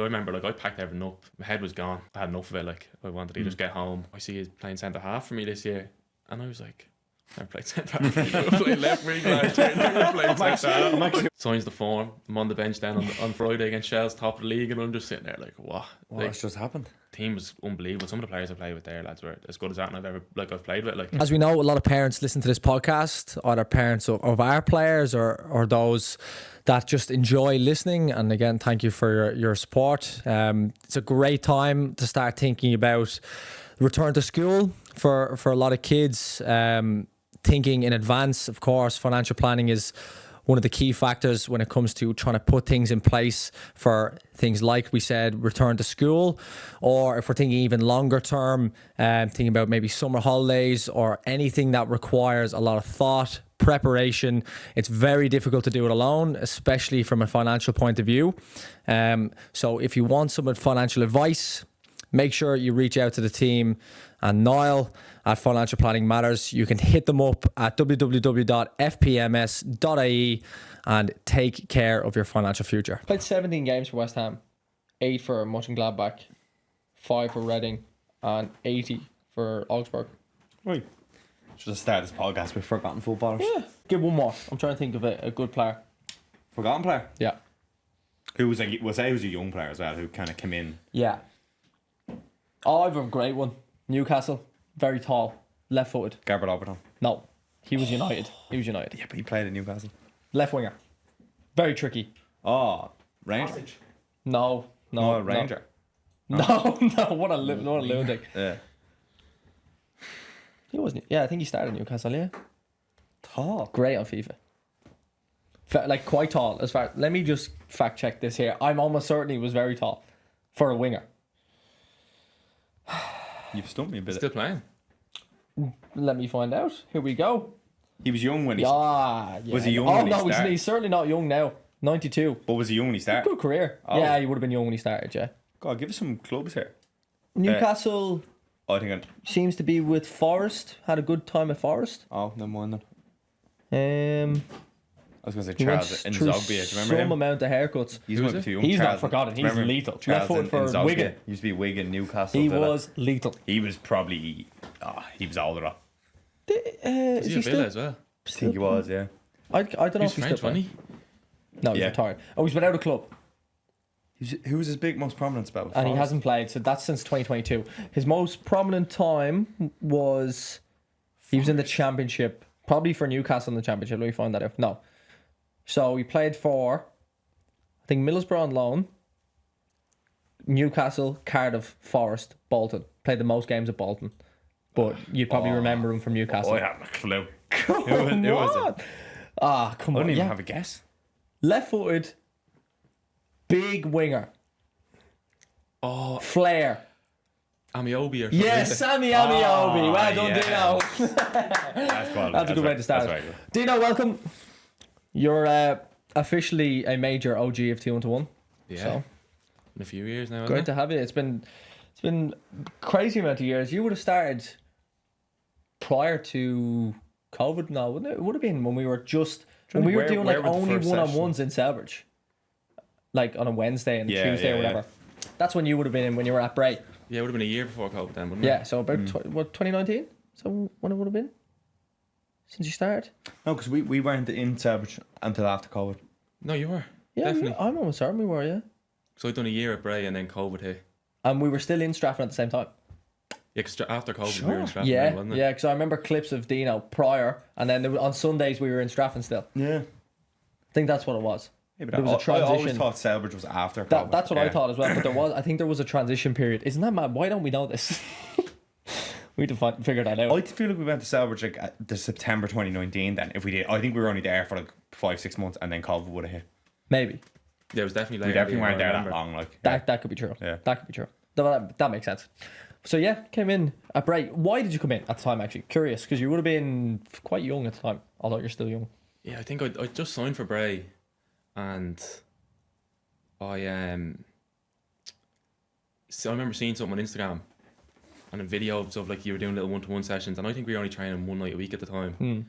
remember, like, I packed everything up. My head was gone. I had enough of it. Like, I wanted to just get home. I see he's playing centre half for me this year, and I was like, never played centre half. I played left wing last year. Never played centre half. Signs the form. I'm on the bench then on Friday against Shell's top of the league, and I'm just sitting there like, what? What's just happened? Team was unbelievable. Some of the players I played with there, lads, were as good as that, and I've played with. Like, as we know, a lot of parents listen to this podcast, either parents of our players or those that just enjoy listening. And again, thank you for your support. It's a great time to start thinking about return to school for a lot of kids. Thinking in advance, of course, financial planning is one of the key factors when it comes to trying to put things in place for things like we said, return to school, or if we're thinking even longer term, thinking about maybe summer holidays or anything that requires a lot of thought, preparation. It's very difficult to do it alone, especially from a financial point of view. So if you want some financial advice, make sure you reach out to the team and Niall at Financial Planning Matters. You can hit them up at www.fpms.ie and take care of your financial future. Played 17 games for West Ham, 8 for Mönchengladbach, 5 for Reading, and 80 for Augsburg. Right. Should have started this podcast with forgotten footballers. Yeah. Give one more. I'm trying to think of a good player. Forgotten player? Yeah. Who was we'll say he was a young player as well, who kind of came in. Yeah. Oh, I've a great one. Newcastle, very tall, left-footed. Gabriel Oberton. No, he was United. Yeah, but he played at Newcastle. Left winger. Very tricky. Oh, Ranger. No, Ranger. No, what a lunatic. Yeah. He wasn't. Yeah, I think he started at Newcastle. Yeah. Tall. Great on FIFA. Like quite tall. As far. Let me just fact check this here. I'm almost certain he was very tall for a winger. You've stumped me a bit. still playing. Let me find out. Here we go. He was young when he Yeah. Was he young Oh when he no, started? he's certainly not young now. 92. But was he young when he started? Good career. Oh. Yeah, he would have been young when he started. Yeah. God, give us some clubs here. Newcastle I think seems to be with Forest. Had a good time at Forest. Oh, no more then. I was going to say He went Charles in through Zogby. Do you remember some him? amount of haircuts. He's one of the few young He's Charles, not forgotten. He's remember him? lethal. Charles Left foot in for Zogby. Wigan. He used to be Wigan, Newcastle. He was lethal. He was probably... he was older. I Is Was he he a Villa still? as well? think he was, yeah. I don't know He was if he's French, still wasn't playing. he? No, he's Yeah. retired. Oh, he's been out of club. Who was his most prominent spell? And he hasn't played, so that's since 2022. His most prominent time was... He was in the Championship. Probably for Newcastle in the Championship. Let me find that out. No. So he played for... I think Middlesbrough on loan. Newcastle, Cardiff, Forest, Bolton. Played the most games at Bolton. But you'd probably remember him from Newcastle. I haven't a clue. Who was it? Ah, come I on. don't even Yeah. have a guess. Left-footed, big winger. Oh, Flair. Amiobi or something. Yes, Sammy Amiobi. Well done, yes. Dino. That's quality. That's a good way to start. That's right. Dino, welcome. You're officially a major OG of T1-1. Yeah. So In a few years now, great isn't to have you. It's been crazy amount of years. You would have started prior to COVID now, wouldn't it? It would have been when we were just when we were doing like where were the only first one-on-ones in Selbridge. Like on a Wednesday and Tuesday or whatever. That's when you would have been in when you were at Bray. Yeah, it would have been a year before COVID then, wouldn't it? Yeah, so about 2019? So when it would have been? Since you started? No, because we weren't in Selbridge until after COVID. No, you were. Yeah, Definitely. I'm almost certain we were, yeah. So I'd done a year at Bray and then COVID hit. And we were still in Strafford at the same time. Yeah, because after COVID we were in Stratford, Yeah, wasn't it? yeah, because I remember clips of Dino prior, and then on Sundays we were in Strafford still. Yeah. I think that's what it was. Yeah, but There was a I always transition. thought Selbridge was after COVID. That's what I thought as well, but I think there was a transition period. Isn't that mad? Why don't we know this? We need to figure that out. I feel like we went to Selbridge like the September 2019 then, if we did. I think we were only there for like 5-6 months and then COVID would have hit. Maybe. Yeah, it was definitely We later. definitely weren't there that long. Like That could be true. Yeah. That could be true. That makes sense. So yeah, came in at Bray. Why did you come in at the time, actually? Curious, because you would have been quite young at the time, although you're still young. Yeah, I think I just signed for Bray, and so I remember seeing something on Instagram and a video of like you were doing little one-to-one sessions, and I think we were only training one night a week at the time, and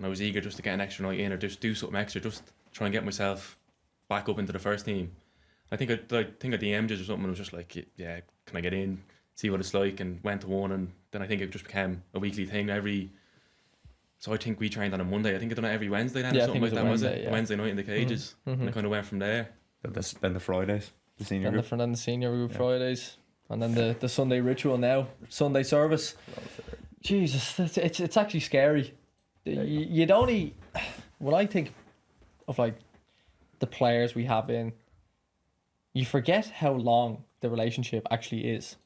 I was eager just to get an extra night in or just do something extra, just try and get myself back up into the first team. I think I DM'd you or something and was just like, yeah, can I get in, see what it's like, and went to one, and then I think it just became a weekly thing so I think we trained on a Monday. I think I done it every Wednesday then, or something like that, was it? Yeah. Wednesday night in the cages. And I kind of went from there. Then the Fridays, the senior group. Then the senior group Fridays. And then the Sunday ritual now, Sunday service. Jesus, it's actually scary. You'd only, when I think of like the players we have in, you forget how long the relationship actually is.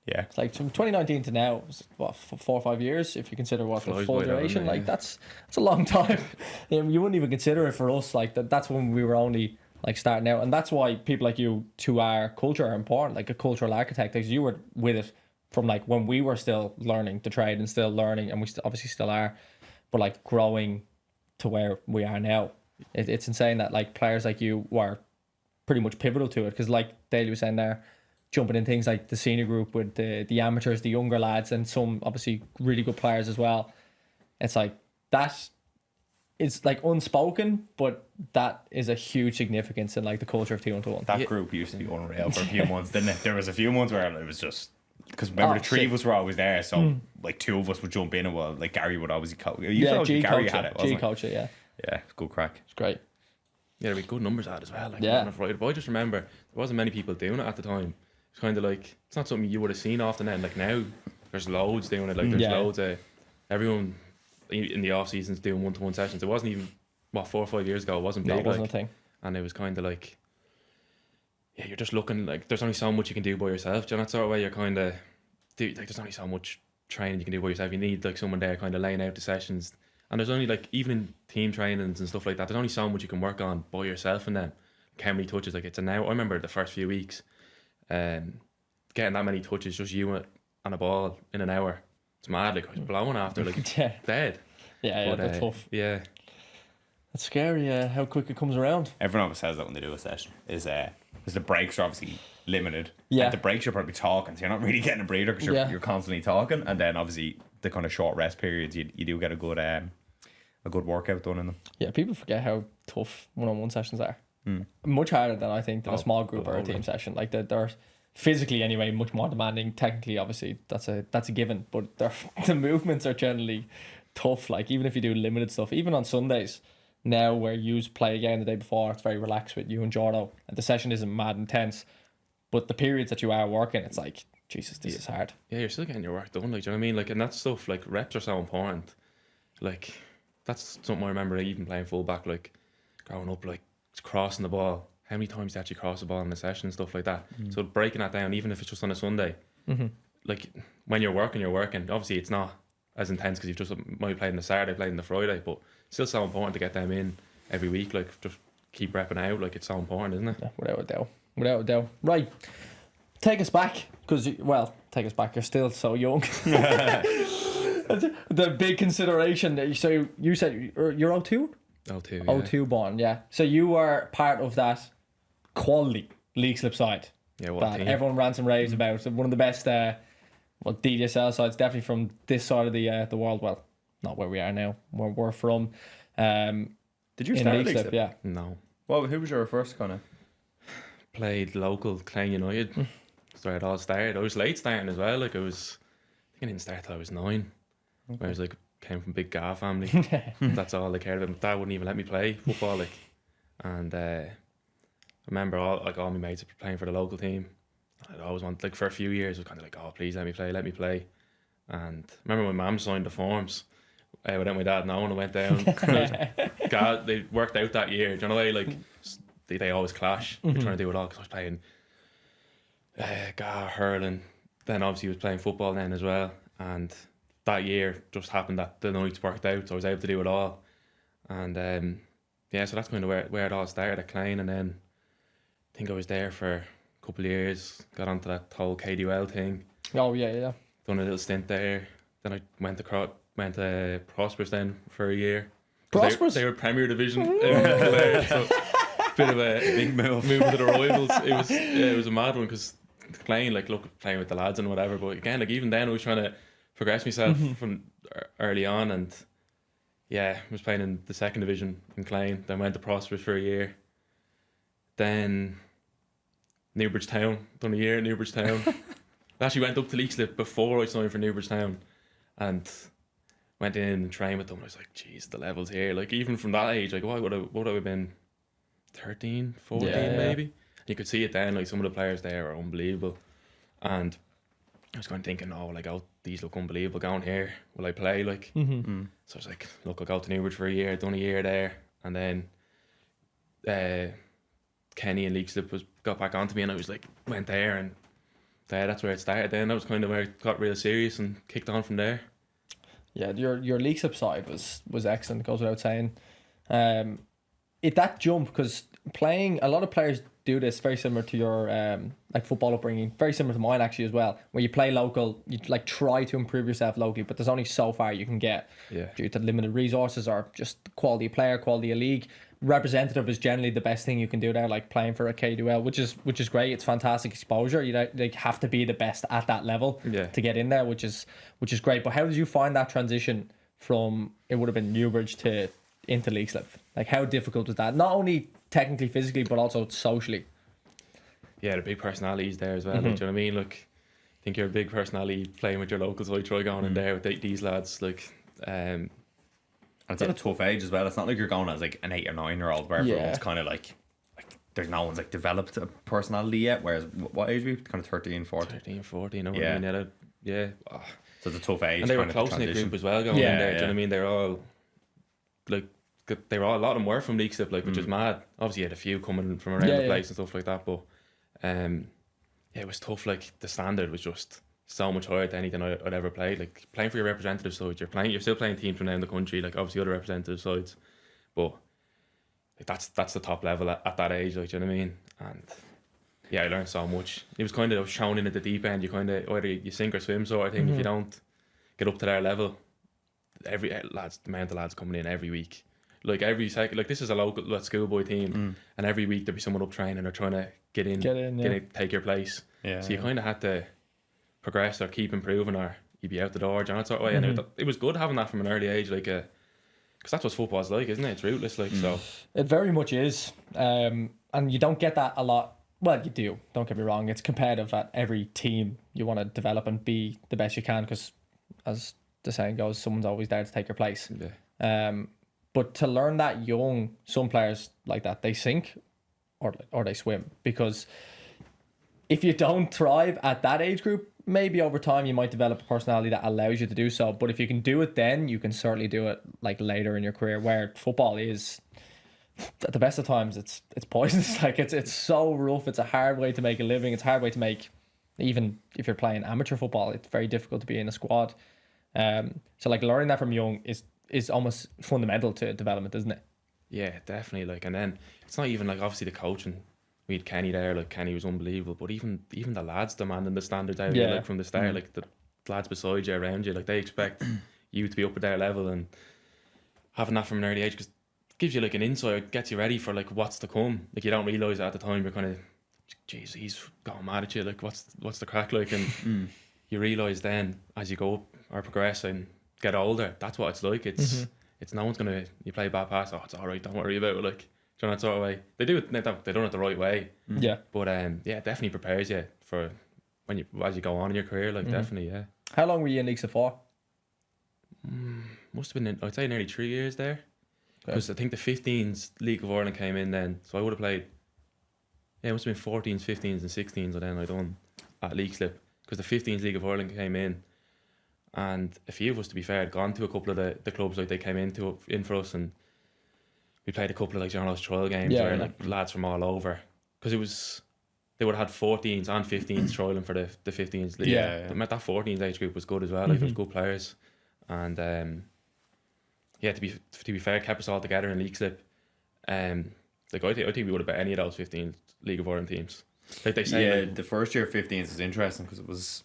Yeah. It's like from 2019 to now, what, 4 or 5 years, if you consider what the Flies full by, doesn't duration, it? like Yeah. that's a long time. You wouldn't even consider it for us, like that's when we were only like starting out, and that's why people like you to our culture are important, like a cultural architect, because you were with it from like when we were still learning the trade and still learning, and we obviously still are, but like growing to where we are now. It's insane that like players like you were pretty much pivotal to it, because like Daly was saying there, jumping in things like the senior group with the amateurs, the younger lads, and some obviously really good players as well. It's like that is like unspoken, but that is a huge significance in like the culture of T121. That group used to be unreal for a few months, didn't it? There was a few months where it was just, because remember the three of us were always there, so like 2 of us would jump in, and well, like Gary would always G Gary coach had it, it, wasn't G it? coach it, yeah, Yeah, good crack. it's great. Yeah, there were good numbers at as well. Like, Yeah. on a Friday. But I just remember there wasn't many people doing it at the time. It's kind of like, it's not something you would have seen often then. Like now, there's loads doing it. Like there's Yeah. loads of everyone in the off seasons doing 1-to-1 sessions. It wasn't even 4 or 5 years ago. It wasn't big. No, it wasn't like, a thing. and it was kind of like, yeah, you're just looking like there's only so much you can do by yourself. Do you know that sort of way? You're kind of like there's only so much training you can do by yourself. You need like someone there kind of laying out the sessions. And there's only like, even in team trainings and stuff like that, there's only so much you can work on by yourself and them. How many touches, like it's an hour. I remember the first few weeks, getting that many touches, just you on a ball in an hour. It's mad. Like I was blowing after, like Yeah, dead. yeah, But, that's tough. Yeah. It's scary how quick it comes around. Everyone always says that when they do a session, is because the breaks are obviously limited. Yeah. And the breaks you're probably talking, so you're not really getting a breather because you're constantly talking, and then obviously the kind of short rest periods, you do get a good workout done in them. Yeah, people forget how tough one-on-one sessions are. Much harder than I think than a small group or a team session. Like they're physically anyway much more demanding. Technically, obviously that's a given, but the movements are generally tough. Like even if you do limited stuff, even on Sundays now where you play again the day before, it's very relaxed with you and Jordo, and the session isn't mad intense, but the periods that you are working, it's like Jesus, this is hard. Yeah, you're still getting your work done. Like, do you know what I mean? Like, and that stuff, like reps are so important. Like, that's something I remember even playing fullback, like growing up, like crossing the ball. How many times do you actually cross the ball in the session and stuff like that? So breaking that down, even if it's just on a Sunday, like when you're working, obviously it's not as intense because you've just might be playing on the Saturday, playing on the Friday, but it's still so important to get them in every week. Like just keep repping out. Like it's so important, isn't it? Yeah, without a doubt. Right, take us back, because take us back. You're still so young. The big consideration. So you said you're 02? 02, yeah. 02 born, yeah. So you were part of that quality league slip side. Yeah, what that team? everyone rants and raves about. One of the best DDSL sides, definitely from this side of the world. Well, not where we are now, where we're from. Did you In start league league slip, slip? yeah. No. Well, who was your first kind of? Played local Clan United. So it all started. I was late starting as well. Like I think I didn't start till I was 9. I was like came from a big Ga family. That's all I cared about. My dad wouldn't even let me play football. Like, and I remember all my mates were playing for the local team. I'd always want, like for a few years, I was kind of like, oh please let me play. And I remember my mum signed the forms without my dad knowing. I went down. God, they worked out that year. Do you know the way? Like they always clash. We're trying to do it all because I was playing hurling. Then obviously he was playing football then as well. And that year just happened that the nights worked out, so I was able to do it all. And so that's kind of where it all started at Klein. And then I think I was there for a couple of years, got onto that whole KDUL thing. Oh yeah. Done a little stint there. Then I went to Prosperous then for a year. Prosperous? They were Premier Division players, so bit of a Big move. moving to the rivals. It was a mad one because playing with the lads and whatever. But again, like even then I was trying to progress myself from early on, and I was playing in the 2nd division in Klein. Then went to Prosperous for a year. Then Newbridge Town. Done a year at Newbridge Town. I actually went up to Leixlip before I signed for Newbridge Town, and went in and trained with them. I was like, geez, the levels here. Like, even from that age, like, what would I have been? 13, 14 maybe? You could see it then, like, some of the players there are unbelievable. And I was kind of thinking, oh, like, these look unbelievable. Going here, will I play? Like, so I was like, look, I'll go to Newbridge for a year. Done a year there, and then Kenny and Leixlip got back onto me, and I was like, went there, and that's where it started. Then that was kind of where it got real serious and kicked on from there. Yeah, your Leixlip side was excellent. Goes without saying. That jump, because playing, a lot of players do this, very similar to your like football upbringing, very similar to mine actually as well. Where you play local, you like try to improve yourself locally, but there's only so far you can get due to limited resources or just quality of player, quality of league. Representative is generally the best thing you can do there, like playing for a K2L, which is great. It's fantastic exposure. You like have to be the best at that level to get in there, which is great. But how did you find that transition from, it would have been Newbridge to into Leixlip? Like, how difficult was that? Not only technically, physically, but also socially. Yeah, the big personalities there as well. Like, do you know what I mean? Like, I think you're a big personality playing with your locals. So I try going in there with these lads. Like, and it's at a tough age as well. It's not like you're going as like an 8 or 9 year old where everyone's kind of like there's no one's like developed a personality yet. Whereas what age were you? Kind of 13, 14. 13, 14. I mean, yeah. Oh. So it's a tough age. And they were close in the group as well going in there. Do you know what I mean? They're all like, a lot of them were from Leixlip, like, which is mad. Obviously, you had a few coming from around the place and stuff like that, but it was tough. Like, the standard was just so much higher than anything I'd ever played. Like, playing for your representative side, you're still playing teams from around the country, like obviously other representative sides, but like, that's the top level at that age. Like, do you know what I mean? And yeah, I learned so much. It was kind of shown in at the deep end. You kind of either you sink or swim sort of thing. If you don't get up to their level, the amount of lads coming in every week. Like, every second, like, this is a local schoolboy team, and every week there'll be someone up training or trying to get in, take your place. Yeah, so you kind of had to progress or keep improving, or you'd be out the door, John, sort of way. And it was good having that from an early age, like, because that's what football's like, isn't it? It's rootless, like, so. It very much is, and you don't get that a lot. Well, you do. Don't get me wrong. It's competitive at every team. You want to develop and be the best you can, because, as the saying goes, someone's always there to take your place. Yeah. But to learn that young, some players like that, they sink or they swim, because if you don't thrive at that age group, maybe over time you might develop a personality that allows you to do so. But if you can do it then, you can certainly do it like later in your career, where football is, at the best of times, it's poisonous. Like, it's so rough. It's a hard way to make a living. It's a hard way to make, even if you're playing amateur football, it's very difficult to be in a squad. So like, learning that from young is almost fundamental to development, isn't it? Yeah, definitely. Like, and then it's not even like, obviously the coaching. We had Kenny there. Like, Kenny was unbelievable, but even the lads demanding the standards out of you, like, from the start. Like, the lads beside you, around you, like, they expect you to be up at their level, and having that from an early age, because it gives you like an insight, gets you ready for like what's to come. Like, you don't realise at the time, you're kind of, geez, he's going mad at you, like, what's the crack, like, and you realise then as you go up or progress and get older, that's what it's like. It's no one's gonna, you play a bad pass, oh, it's alright, don't worry about it, like, do you know, that sort of way. They do it, they done it the right way. Yeah. But yeah, it definitely prepares you for when as you go on in your career, like, definitely, yeah. How long were you in Leagues for? Must have been, I'd say, nearly 3 years there. Because I think the 15s League of Ireland came in then, so I would have played, it must have been 14s, 15s and 16s, and then I done at Leixlip, because the 15s League of Ireland came in, and a few of us, to be fair, had gone to a couple of the clubs, like, they came in for us, and we played a couple of, like, those trial games where like lads from all over, because they would have had 14s and 15s trialing for the 15s league. That 14s age group was good as well. Like, there was good players, and to be fair, kept us all together in Leixlip. Like, I think we would have bet any of those 15 League of Ireland teams. Like they say, like, the first year 15s is interesting because it was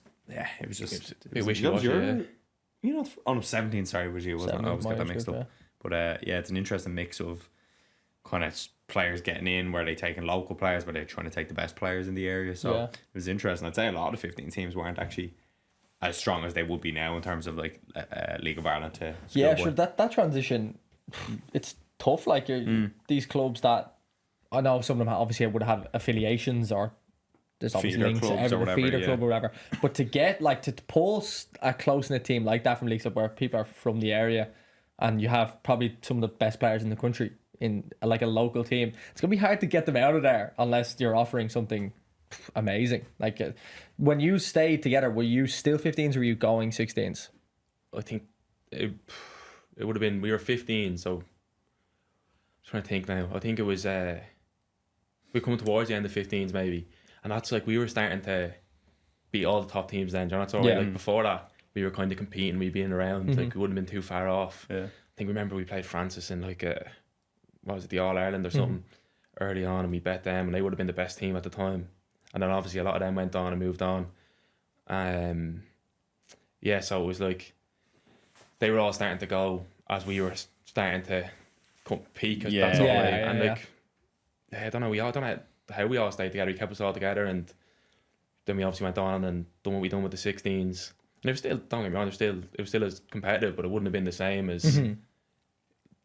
just a bit wishy-washy. You know, on 17, sorry, was you? Wasn't I always get that mixed up. But it's an interesting mix of kind of players getting in, where they taking local players, where they're trying to take the best players in the area. So it was interesting. I'd say a lot of 15 teams weren't actually as strong as they would be now in terms of like League of Ireland to sure, that transition, it's tough. Like, these clubs that I know, some of them obviously would have affiliations or there's obviously feeder links to clubs or every whatever, feeder yeah. club or whatever. But to get like to pull a close knit team like that from leagues up where people are from the area, and you have probably some of the best players in the country in like a local team, it's gonna be hard to get them out of there unless you're offering something amazing. Like when you stayed together, were you still 15s or were you going 16s? I think it would have been, we were 15, so I'm trying to think now. I think it was we're coming towards the end of 15s maybe, and that's like we were starting to beat all the top teams then. Do you know, that's all right. Like before that, we were kind of competing, we'd been around, like we wouldn't have been too far off. I think remember we played Francis in like what was it, the All Ireland or something early on, and we bet them, and they would have been the best team at the time. And then obviously a lot of them went on and moved on. So it was like they were all starting to go as we were starting to peak. That's all right. And like I don't know how we all stayed together. He kept us all together, and then we obviously went on and done what we done with the 16s. And it was still, don't get me wrong, it was still as competitive, but it wouldn't have been the same as the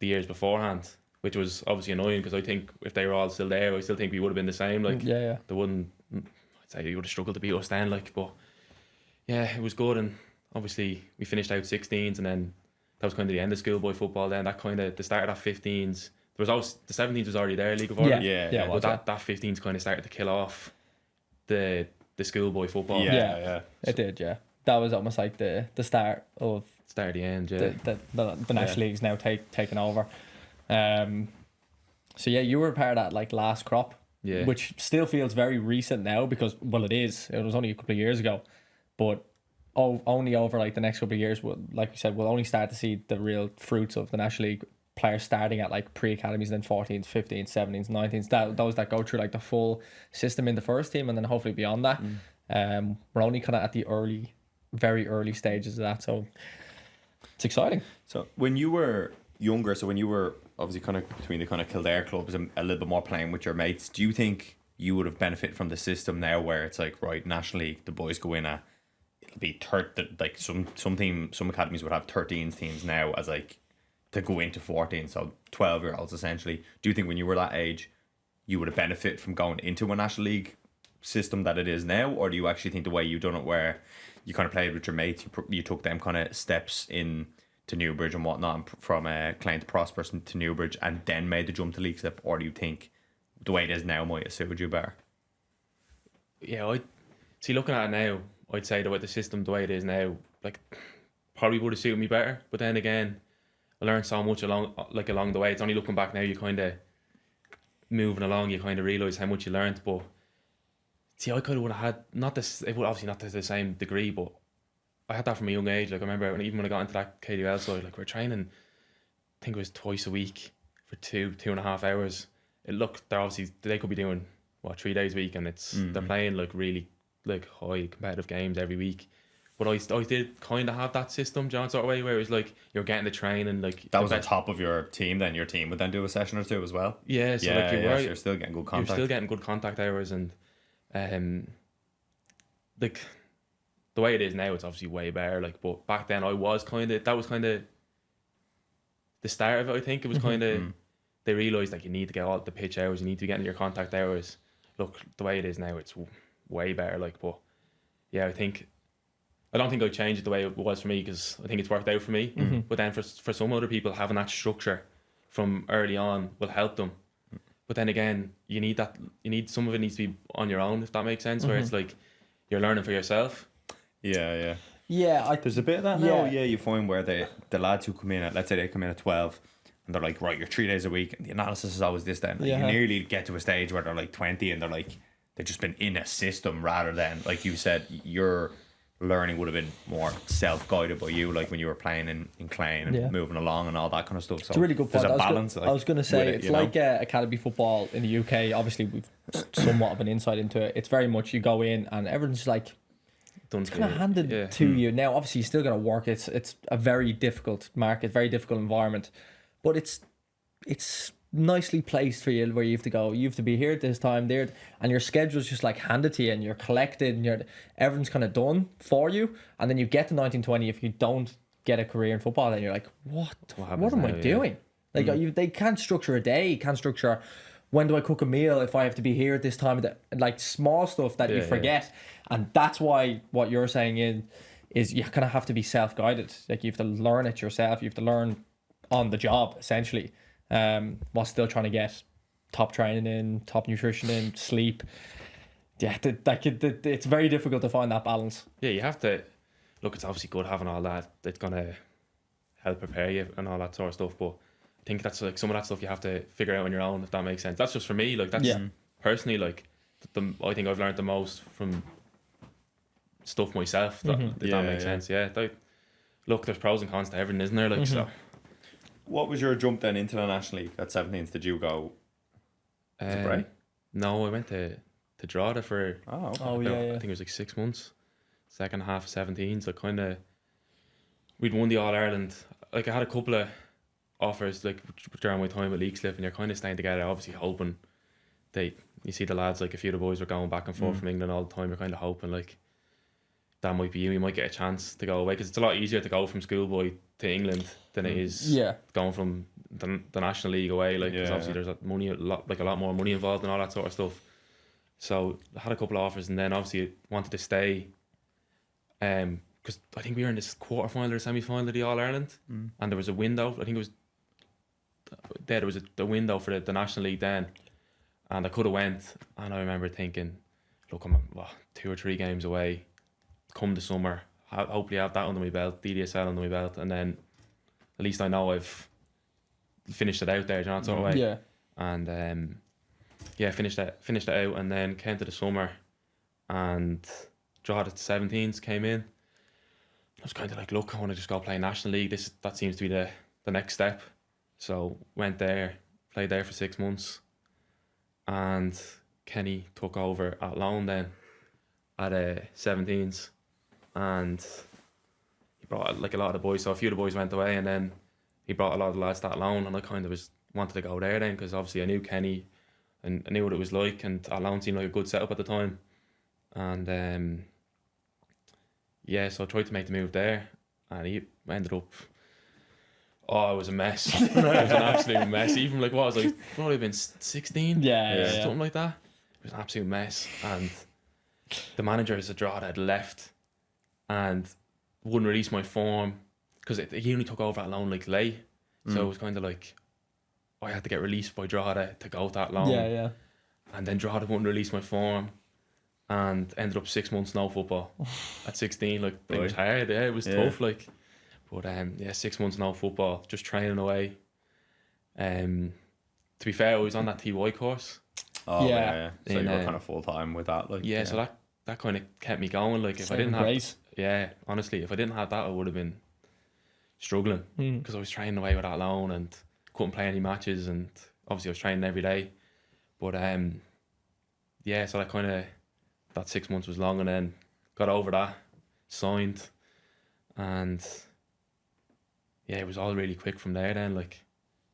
years beforehand, which was obviously annoying because I think if they were all still there, I still think we would have been the same. Like, they wouldn't, I'd say you would have struggled to beat us then. Like, but yeah, it was good. And obviously we finished out 16s, and then that was kind of the end of schoolboy football. Then that kind of the start of that 15s. There was always the 17s was already there, League of Ireland. But that 15s kind of started to kill off the schoolboy football. It did. Yeah, that was almost like the start of the end. The National League's now taken over. So yeah, you were part of that like last crop, which still feels very recent now because it was only a couple of years ago, but only over like the next couple of years, like we said, we'll only start to see the real fruits of the National League players starting at like pre-academies and then 14s, 15s, 17s, 19s, those that go through like the full system in the first team, and then hopefully beyond that. We're only kind of at the very early stages of that, so it's exciting. So when you were younger, when you were obviously kind of between the kind of Kildare clubs and a little bit more playing with your mates, do you think you would have benefited from the system now where it's like, right, National League, the boys go in it'll be like some academies would have 13s teams now as like to go into 14, so 12-year-olds essentially. Do you think when you were that age you would have benefited from going into a National League system that it is now, or do you actually think the way you've done it where you kind of played with your mates, you took them kind of steps in to Newbridge and whatnot, from Klein to Prosperous to Newbridge, and then made the jump to league step, or do you think the way it is now might have suited you better? Yeah, I see. Looking at it now, I'd say the system, the way it is now, like probably would have suited me better. But then again, I learned so much along the way. It's only looking back now, you kind of moving along, you kind of realise how much you learned. But see, I kind of would have had it would obviously not to the same degree, but I had that from a young age. Like I remember even when I got into that KDL side, like we're training, I think it was twice a week for 2.5 hours. They could be doing 3 days a week, and they're playing like really like high competitive games every week. But I did kind of have that system, John, sort of way, where it was like you're getting the training, like that was on top of your team. Then your team would then do a session or two as well. Yeah, so like you're still getting good contact. You're still getting good contact hours, and like the way it is now, it's obviously way better. Like, but back then that was kind of the start of it. I think it was kind of they realised like you need to get all the pitch hours, you need to be getting your contact hours. Look, the way it is now, it's way better. Like, but yeah, I don't think I'd change it the way it was for me because I think it's worked out for me. But then for some other people, having that structure from early on will help them. But then again, you need some of it needs to be on your own, if that makes sense, where it's like you're learning for yourself. Yeah. Yeah, there's a bit of that now. Yeah, you find where the lads who come in let's say they come in at 12 and they're like, right, you're 3 days a week and the analysis is always this then. Like, you nearly get to a stage where they're like 20 and they're like, they've just been in a system rather than, like you said, your learning would have been more self-guided by you, like when you were playing in Klein and moving along and all that kind of stuff. So it's a really good point. There's a balance. I was going to say it's like academy football in the UK. Obviously, we've somewhat of an insight into it. It's very much you go in and everyone's like, it's kind of handed to you. Now, obviously, you still got to work. It's a very difficult market, very difficult environment, but it's nicely placed for you where you have to go. You have to be here at this time, there, and your schedule's just like handed to you, and you're collected, and everything's kind of done for you. And then you get to 1920. If you don't get a career in football, then you're like, what am I doing? Like they can't structure a day, can't structure when do I cook a meal if I have to be here at this time? Like small stuff that you forget. And that's why what you're saying is you kind of have to be self-guided. Like you have to learn it yourself. You have to learn on the job, essentially, while still trying to get top training in, top nutrition in, sleep. Yeah, it's very difficult to find that balance. Yeah, you have to... Look, it's obviously good having all that. It's going to help prepare you and all that sort of stuff, but I think that's like some of that stuff you have to figure out on your own, if that makes sense. That's just for me. Like, that's personally, like, I think I've learned the most from stuff myself, if that makes sense. Yeah, look, there's pros and cons to everything, isn't there? Like, so... What was your jump then into the National League at 17s? Did you go to Bray? No, I went to Drogheda for I think it was like 6 months. Second half of 17s, like kind of, we'd won the All-Ireland. Like I had a couple of offers like during my time at League Slip, and you're kind of staying together, obviously hoping you see the lads, like a few of the boys were going back and forth from England all the time. You're kind of hoping like that might be you might get a chance to go away, because it's a lot easier to go from schoolboy to England than it is going from the National League away, like because obviously there's a lot more money involved and all that sort of stuff. So I had a couple of offers, and then obviously wanted to stay, because I think we were in this quarter-final or semi-final of the All-Ireland, and there was a window. I think it was there was a window for the National League then, and I could have went, and I remember thinking, look, I'm 2 or 3 games away. Come the summer, hopefully have that under my belt, DDSL under my belt, and then at least I know I've finished it out there, you know, sort of way. Yeah. And finished it out, and then came to the summer, and Drogheda 17s came in. I was kind of like, look, I want to just go play National League. That seems to be the next step. So went there, played there for 6 months, and Kenny took over at loan then at 17s, and he brought like a lot of the boys. So a few of the boys went away, and then he brought a lot of the lads that loan, and I kind of wanted to go there then, because obviously I knew Kenny and I knew what it was like, and at loan seemed like a good setup at the time. And so I tried to make the move there, and he ended up, it was a mess. It was an absolute mess. Even like what was I probably been 16, something like that. It was an absolute mess, and the manager at Drogheda had left and wouldn't release my form, because he only took over at loan like late, so it was kind of like I had to get released by Drogheda to go to that loan. And then Drogheda wouldn't release my form, and ended up 6 months no football at 16. Like it was hard, it was tough, like, but 6 months no football, just training away. To be fair, I was on that TY course. So you were kind of full time with that, like. So that kind of kept me going. Like if I didn't have, honestly, if I didn't have that, I would have been struggling, because I was training away with that loan and couldn't play any matches, and obviously I was training every day. But so that kind of, that 6 months was long, and then got over that, signed, and it was all really quick from there then. Like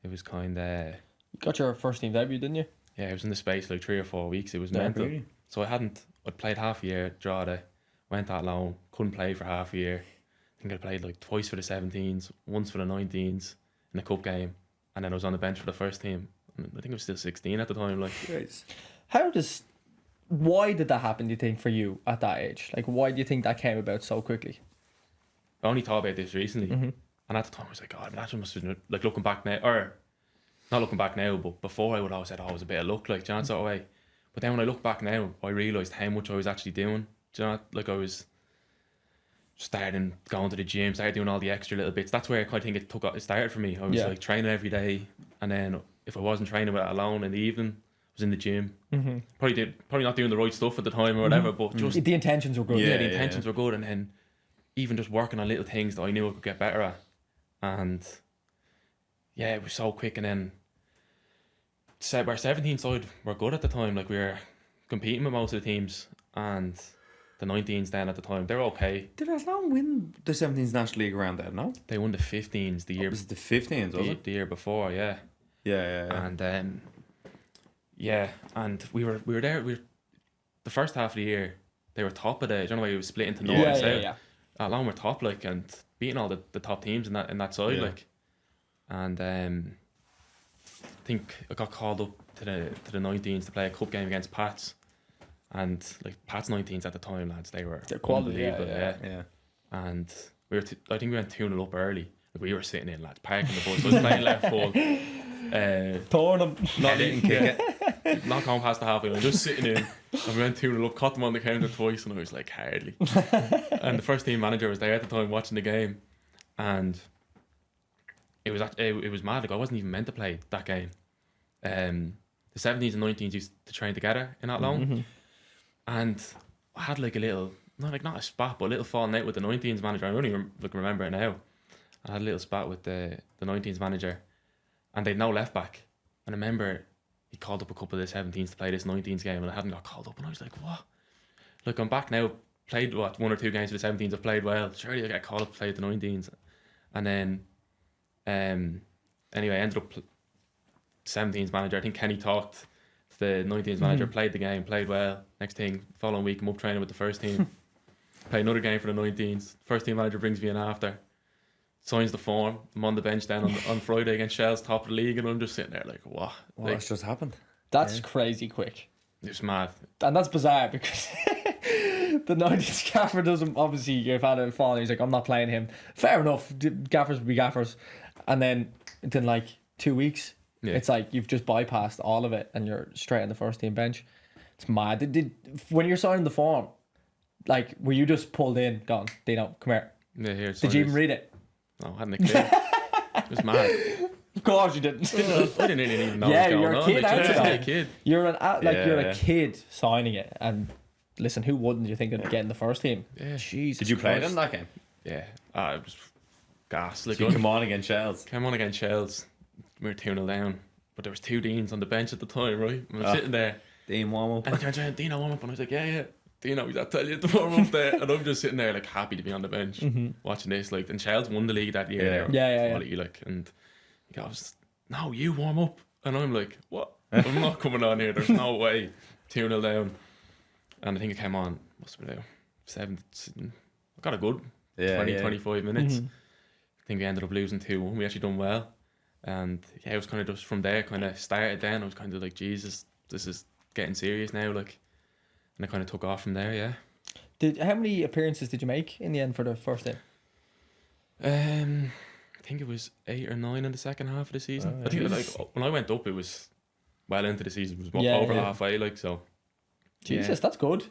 it was kind of, you got your first team debut, didn't you? Yeah, it was in the space like 3 or 4 weeks. It was mental. Really? So I'd played half a year at Drogheda, went that loan, couldn't play for half a year. I think I played like twice for the 17s, once for the 19s in a cup game, and then I was on the bench for the first team. I think I was still 16 at the time. Like, why did that happen, do you think, for you at that age? Like, why do you think that came about so quickly? I only thought about this recently, and at the time I was like, God, that must have been, like, looking back now, or not looking back now, but before I would always said, it was a bit of luck, like, do you know, sort of way. But then when I look back now, I realised how much I was actually doing. Do you know, like, I was starting going to the gym, started doing all the extra little bits. That's where I kind of think it started for me. I was like training every day, and then if I wasn't training with it alone in the evening, I was in the gym. Probably not doing the right stuff at the time or whatever, but just the intentions were good. The intentions were good, and then even just working on little things that I knew I could get better at, and it was so quick. And then our 17 side were good at the time. Like we were competing with most of the teams, and the 19s then at the time, they were okay. Did Athlone win the 17s National League around then, no? They won the 15s the year. Was it the 15s, was it? The year before, yeah. Yeah. And and we were there. The first half of the year, they were top of the. Do you know why it was split into north and south? Yeah. Athlone were top, like, and beating all the top teams in that side, like. And I think I got called up to the 19s to play a cup game against Pats, and like Pats 19s at the time, lads, they're quality, unbelievable, And we were I think we went 2-0 up early. Like, we were sitting in, lads, parking the bus. I was playing left full. Torn them. Not going past the halfway line, just sitting in. And we went 2-0 up, caught them on the counter twice, and I was like, hardly. And the first team manager was there at the time watching the game, and it was mad. Like, I wasn't even meant to play that game. The 17s and 19s used to train together in that loan, and I had like a little, not a spat, but a little falling out with the 19s manager. I only remember it now. I had a little spat with the 19s manager, and they'd no left back. And I remember he called up a couple of the 17s to play this 19s game, and I hadn't got called up, and I was like, what? Look, I'm back now. Played 1 or 2 games for the 17s. I've played well. Surely I get called up to play the 19s. And then, anyway, I ended up 17s manager. I think Kenny talked to the 19s manager, played the game, played well. Next thing, following week, I'm up training with the first team. Play another game for the 19s. First team manager brings me in after. Signs the form. I'm on the bench then on Friday against Shell's, top of the league, and I'm just sitting there like, what? What's just happened? That's crazy quick. It's mad. And that's bizarre because the 90s gaffer doesn't, obviously you've had a fall and he's like, I'm not playing him. Fair enough, gaffers will be gaffers. And then within like 2 weeks, it's like you've just bypassed all of it and you're straight on the first team bench. It's mad. When you're signing the form, like, were you just pulled in, gone, Dino, come here? Yeah, here. Did you even read it? No, I hadn't a clue. It was mad. Of course you didn't. I didn't even know what was going you're a kid, on. aren't you? You're a kid. You're a kid signing it, and listen, who wouldn't you think of getting the first team? Yeah. Jesus. Did you play Christ. in that game? Yeah. It was gas. Like, So you come on against Shells. Came on against Shells. We were 2-0 down, but there was 2 Deans on the bench at the time, right? And I was sitting there. Dean warm up. And he turned around, Dino, warm up, and I was like, yeah. Dino, he's not telling you to warm up there. And I'm just sitting there like happy to be on the bench watching this. Like, and Shells won the league that year. Yeah. Quality, like, and he goes, no, you warm up. And I'm like, what? I'm not coming on here. There's no way. 2-0 down. And I think it came on, must have been about 7. I got a good 25 minutes. I think we ended up losing 2-1. We actually done well. And yeah, it was kind of just from there, kind of started then. I was kind of like, Jesus, this is getting serious now. Like, and I kind of took off from there, yeah. How many appearances did you make in the end for the first team? I think it was 8 or 9 in the second half of the season. I think like when I went up, it was well into the season. It was over halfway, like, so. Jesus, that's good.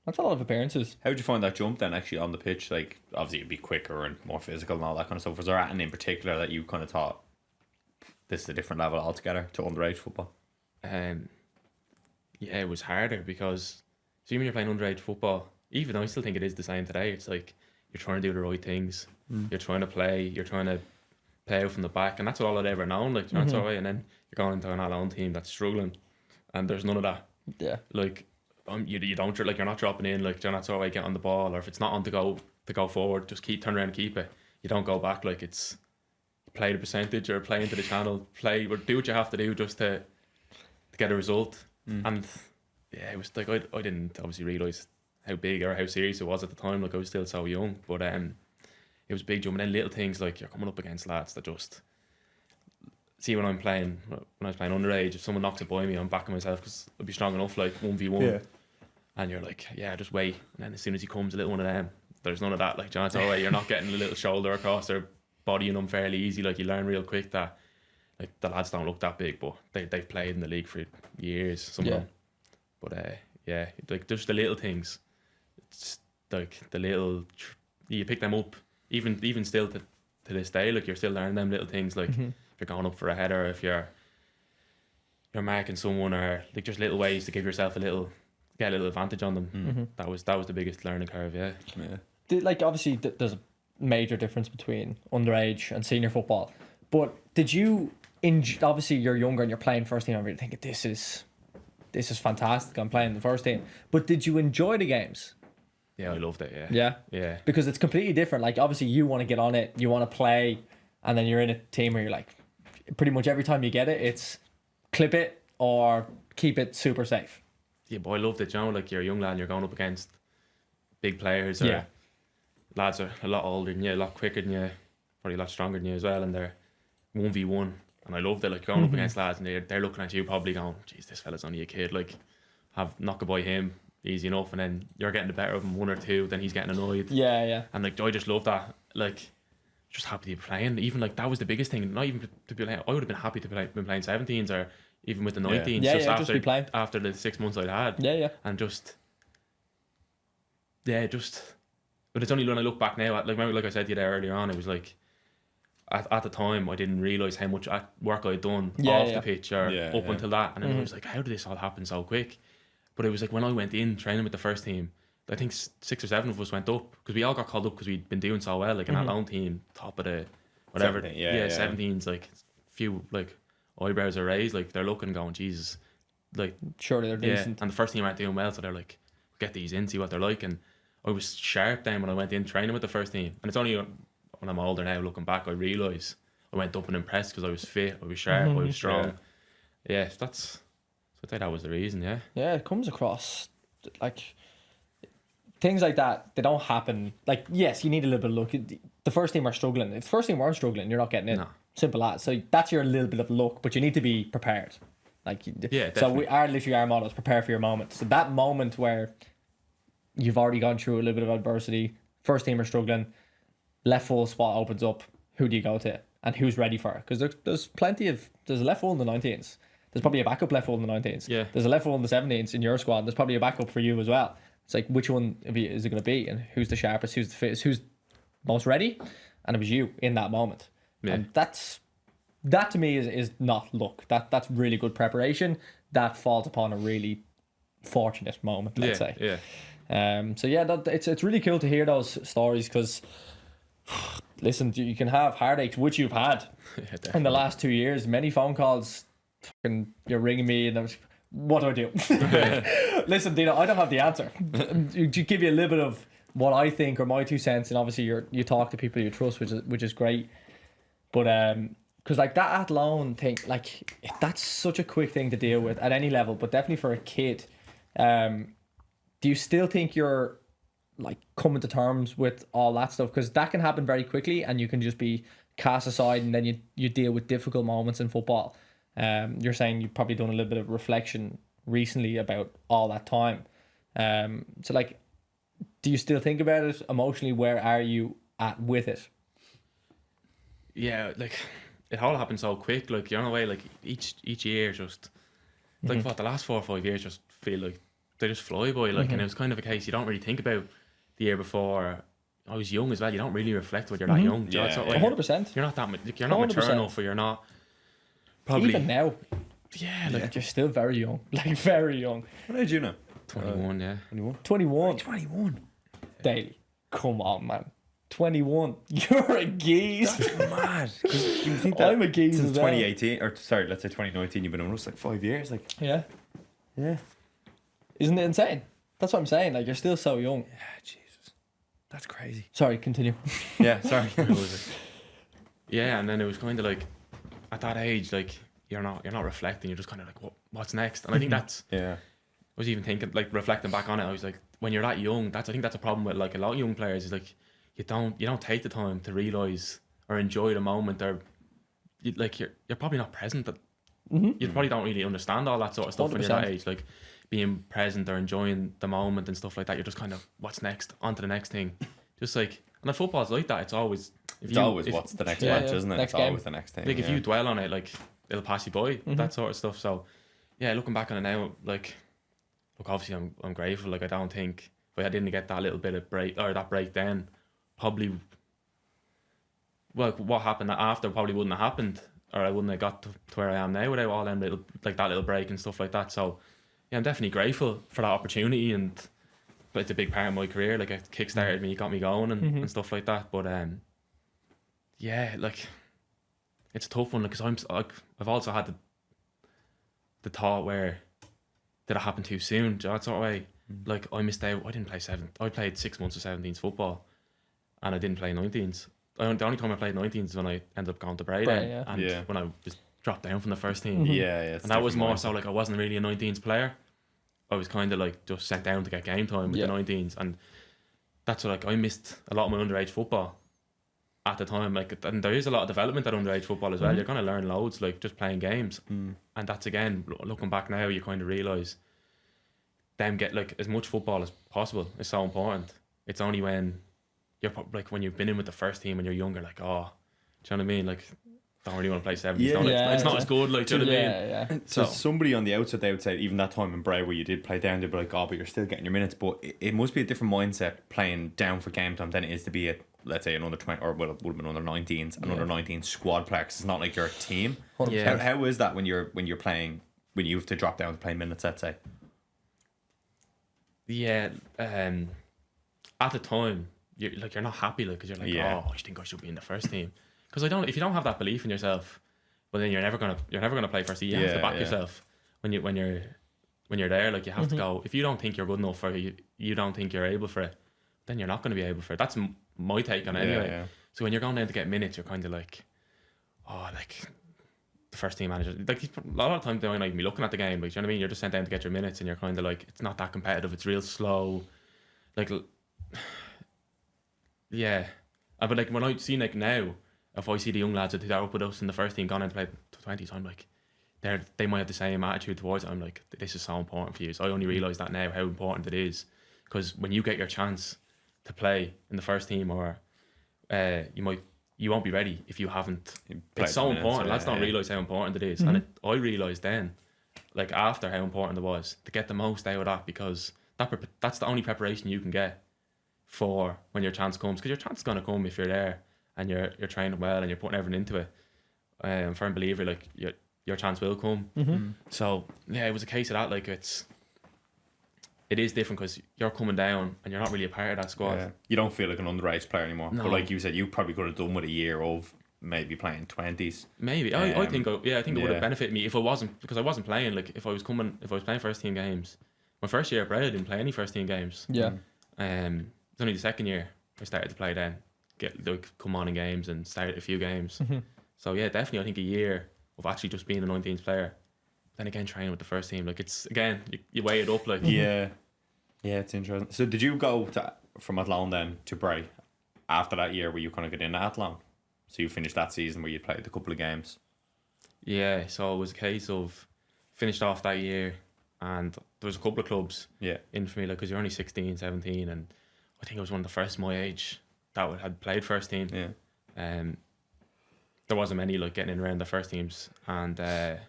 That's a lot of appearances. How did you find that jump then, actually, on the pitch? Like, obviously it'd be quicker and more physical and all that kind of stuff. Was there anything in particular that you kind of thought this is a different level altogether to underage football? Yeah, it was harder because see, when you're playing underage football, even though I still think it is the same today, it's like you're trying to do the right things. You're trying to play out from the back, and that's all I'd ever known. Like, that's all right. And then you're going into an all-own team that's struggling, and there's none of that. Yeah. Like, you don't, like, you're not dropping in. Like, that's all right. Get on the ball, or if it's not on to go forward, just turn around and keep it. You don't go back. Like, it's play the percentage or play into the channel, play, or do what you have to do just to get a result. And yeah, it was like I didn't obviously realise how big or how serious it was at the time. Like, I was still so young, but it was a big jump. And then little things like you're coming up against lads that just see when I was playing underage, if someone knocks it by me, I'm backing myself because I'd be strong enough, like 1v1. And you're like, yeah, just wait. And then as soon as he comes, a little one of them, there's none of that. Like, John, it's all right. You're not getting a little shoulder across their body and them fairly easy. Like, you learn real quick that like the lads don't look that big, but they've played in the league for years, some of them. But yeah, like just the little things. It's like the little you pick them up, even still to this day. Like, you're still learning them little things. Like, if you're going up for a header, if you're marking someone, or like just little ways to give yourself get a little advantage on them. That was the biggest learning curve. Yeah. Like, obviously there's a major difference between underage and senior football, but did you obviously you're younger and you're playing first team, and you're thinking this is fantastic, I'm playing the first team, but did you enjoy the games? Yeah, I loved it. Yeah, because it's completely different. Like, obviously you want to get on it, you want to play, and then you're in a team where you're like, pretty much every time you get it, it's clip it or keep it super safe. Yeah, but I loved it, you know, like, you're a young lad and you're going up against big players, or lads are a lot older than you, a lot quicker than you, probably a lot stronger than you as well, and they're 1v1. and I loved it. Like going up against lads, and they're looking at you probably going, "Geez, this fella's only a kid. Like, knock it by him, easy enough." And then you're getting the better of him 1 or 2, then he's getting annoyed. Yeah. And like I just love that. Like, just happy to be playing. Even like that was the biggest thing. Not even to be playing. I would have been happy to been playing 17s or even with the 19s. Just be playing after the 6 months I'd had. Yeah. And just. But it's only when I look back now, like I said to you there earlier on, it was like, at the time, I didn't realise how much work I'd done off the pitch or up until that. And then I was like, how did this all happen so quick? But it was like when I went in training with the first team, I think 6 or 7 of us went up because we all got called up because we'd been doing so well. Like in that loan team, top of the whatever. 17s, like few like eyebrows are raised. Like they're looking going, Jesus. Like, surely they're decent. And the first team aren't doing well, so they're like, get these in, see what they're like. And I was sharp then when I went in training with the first team. And it's only when I'm older now, looking back, I realise I went up and impressed because I was fit, I was sharp, I was strong. Yeah, I'd say that was the reason, Yeah, it comes across like things like that, they don't happen. Like, yes, you need a little bit of luck. The first team are struggling. If the first team weren't struggling, you're not getting in. No. Simple as. So that's your little bit of luck, but you need to be prepared. Like, definitely. So our motto is prepare for your moment. So that moment where you've already gone through a little bit of adversity, first team are struggling, left full spot opens up, who do you go to? And who's ready for it? Because there's a left full in the 19s. There's probably a backup left full in the 19s. Yeah. There's a left full in the 17s in your squad. There's probably a backup for you as well. It's like, which one is it going to be? And who's the sharpest? Who's the fittest? Who's most ready? And it was you in that moment. Yeah. And that to me is not luck. That's really good preparation. That falls upon a really fortunate moment, let's say. Yeah. So yeah, it's really cool to hear those stories because, listen, you can have heartaches, which you've had in the last 2 years. Many phone calls, you're ringing me, and I was, what do I do? Listen, Dino, I don't have the answer. To give you a little bit of what I think or my 2 cents, and obviously you talk to people you trust, which is great. But because like that loan thing, like that's such a quick thing to deal with at any level, but definitely for a kid. Do you still think you're like coming to terms with all that stuff? Because that can happen very quickly, and you can just be cast aside, and then you deal with difficult moments in football. You're saying you've probably done a little bit of reflection recently about all that time. So like, do you still think about it emotionally? Where are you at with it? Yeah, like it all happened so quick. Like, you know, way like each year just like the last 4 or 5 years just feel like they just fly by. Like, and it was kind of a case you don't really think about the year before. I was young as well. You don't really reflect when you're that young. Yeah, 100%. You're not that. You're not mature enough, or you're not. Probably even now. Yeah, like you're still very young. Like very young. What age are you now? 21. 21. 21. Daily. Come on, man. 21. You're a geese. That's mad. Because you think that I'm a geese since as well. 2018, or sorry, let's say 2019, you've been on us like 5 years. Like, yeah. Yeah. Isn't it insane? That's what I'm saying. Like, you're still so young. Yeah, Jesus. That's crazy. Sorry, continue. Yeah, sorry. Yeah, and then it was kind of like at that age, like you're not reflecting. You're just kind of like, what's next? And I think that's I was even thinking, like, reflecting back on it, I was like, when you're that young, I think that's a problem with like a lot of young players, is like you don't take the time to realise or enjoy the moment, or you're probably not present. But you probably don't really understand all that sort of stuff 100%. When you're that age, like being present or enjoying the moment and stuff like that. You're just kind of, what's next? On to the next thing. Just like, and the football's like that. It's always what's the next match, isn't it? Next it's game. Always the next thing. Like if you dwell on it, like it'll pass you by. That sort of stuff. So yeah, looking back on it now, like, look, obviously I'm grateful. Like, I don't think if I didn't get that little bit of break, or that break then, probably, well, what happened after probably wouldn't have happened, or I wouldn't have got to where I am now without all them little, like that little break and stuff like that. So yeah, I'm definitely grateful for that opportunity, and but it's a big part of my career. Like, it kickstarted me, got me going, and stuff like that. But yeah, like it's a tough one, because I've also had the thought, where did it happen too soon? That sort of way. Like, I missed out. I didn't play I played 6 months of 17s football, and I didn't play 19s. The only time I played 19s is when I ended up going to Brayden, and when I was dropped down from the first team. Yeah. And that was more so like I wasn't really a 19s player. I was kind of like just sent down to get game time with the 19s, and that's what, like, I missed a lot of my underage football at the time, like, and there is a lot of development at underage football as well. You're going to learn loads, like, just playing games. And that's, again, looking back now, you kind of realise them get, like, as much football as possible is so important. It's only when like, when you've been in with the first team when you're younger, like, oh, do you know what I mean? Like, don't really want to play 70s. It's not as good, like, do you know what I mean? So somebody on the outside, they would say, even that time in Bray where you did play down, they'd be like, oh, but you're still getting your minutes. But it must be a different mindset playing down for game time than it is to be let's say, an under 20, or well, it would have been under 19s, an under 19 squad player. 'Cause it's not like you're a team. Yeah. How is that when you're playing, when you have to drop down to play minutes, let's say? Yeah, at the time, you're not happy, like, because you're like, oh, I think I should be in the first team. Because if you don't have that belief in yourself, well, then you're never gonna play first team. You have to back yourself when you're there. Like, you have to go. If you don't think you're good enough for it, you don't think you're able for it, then you're not going to be able for it. That's my take on it anyway. Yeah. So when you're going down to get minutes, you're kind of like, oh, like, the first team manager. Like, a lot of times they don't even be looking at the game. Like, do you know what I mean? You're just sent down to get your minutes, and you're kind of like, it's not that competitive. It's real slow. Like, yeah. But like, when I see, like, now, if I see the young lads that are up with us in the first team gone and played to 20s, I'm like, they might have the same attitude towards it. I'm like, this is so important for you. So I only realise that now, how important it is. Because when you get your chance to play in the first team, or you won't be ready if you haven't. It's so important. Lads don't realise how important it is. And I realised then, like, after, how important it was to get the most out of that, because that's the only preparation you can get for when your chance comes. Because your chance is going to come if you're there and you're training well and you're putting everything into it. I'm a firm believer, like, your chance will come. So yeah, it was a case of that. Like, it is different because you're coming down and you're not really a part of that squad. Yeah. You don't feel like an underage player anymore. No. But like you said, you probably could have done with a year of maybe playing 20s. Maybe. I think it would have benefited me if I wasn't, because I wasn't playing. Like, if I was playing first team games, my first year at Bray, I didn't play any first team games. Yeah. It's only the second year I started to play then. Come on in games and started a few games. So yeah, definitely I think a year of actually just being a 19s player. Then again, training with the first team, like, it's, again, you weigh it up, like. Yeah, it's interesting. So did you go from Athlone then to Bray after that year where you kind of got into Athlone? So you finished that season where you played a couple of games? Yeah, so it was a case of finished off that year, and there was a couple of clubs in for me, like, because you're only 16, 17, and I think I was one of the first my age that had played first team. Yeah. There wasn't many, like, getting in around the first teams, and I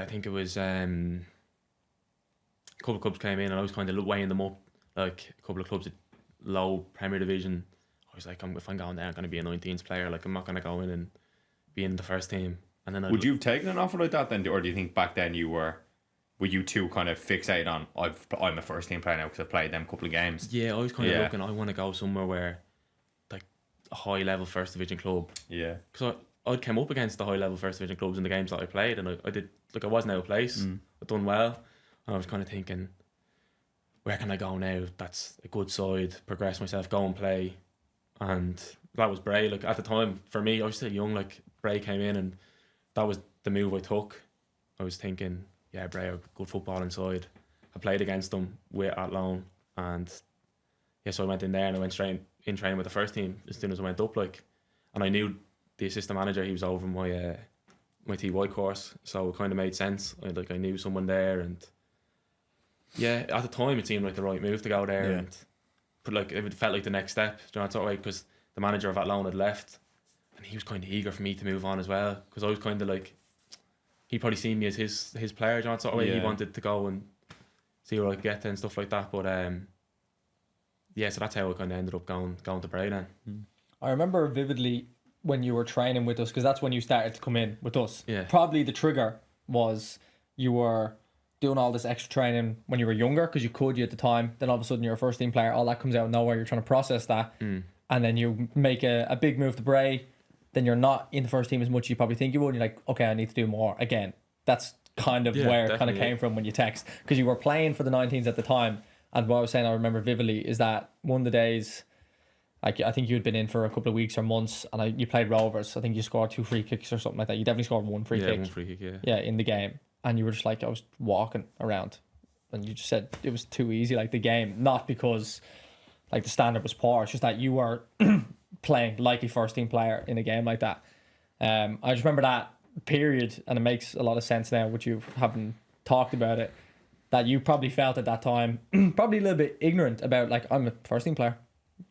think it was a couple of clubs came in and I was kind of weighing them up, like a couple of clubs at low Premier Division. I was like, if I'm going there, I'm going to be a 19s player. Like, I'm not going to go in and be in the first team. And then would you have taken an offer like that then, or do you think back then were you two kind of fixated on, I'm a first team player now because I played them couple of games? Yeah, I was kind of looking, I want to go somewhere where, like, a high level first division club. Yeah. Because I'd come up against the high level first division clubs in the games that I played, and I did, like, I wasn't out of place. I'd done well, and I was kind of thinking, where can I go now? That's a good side, progress myself, go and play. And that was Bray. Like, at the time, for me, I was still young. Like, Bray came in, and that was the move I took. I was thinking, yeah, Bray are good football inside. I played against them at loan, and so I went in there and I went straight in training with the first team as soon as I went up. Like, and I knew the assistant manager, he was over my TY course, so it kind of made sense. I knew someone there, and yeah, at the time it seemed like the right move to go there, but like, it felt like the next step, do you know, sort of way, because the manager of Athlone had left, and he was kind of eager for me to move on as well, because I was kind of like, he probably seen me as his player, do you know, sort of way. He wanted to go and see where I could get to and stuff like that, but so that's how I kind of ended up going to Bray then. I remember vividly when you were training with us, because that's when you started to come in with us. Yeah. Probably the trigger was you were doing all this extra training when you were younger, because you at the time. Then all of a sudden you're a first team player. All that comes out of nowhere. You're trying to process that. And then you make a big move to Bray. Then you're not in the first team as much as you probably think you would. And you're like, okay, I need to do more again. That's kind of where it kind of came from when you text. Because you were playing for the 19s at the time. And what I was saying, I remember vividly, is that one of the days, like, I think you had been in for a couple of weeks or months, and you played Rovers. I think you scored 2 free kicks or something like that. You definitely scored one free kick. One free kick, yeah, in the game. And you were just like, I was walking around, and you just said it was too easy, like, the game. Not because, like, the standard was poor. It's just that you were playing like a first team player in a game like that. I just remember that period, and it makes a lot of sense now, which you haven't talked about it, that you probably felt at that time probably a little bit ignorant about, like, I'm a first team player.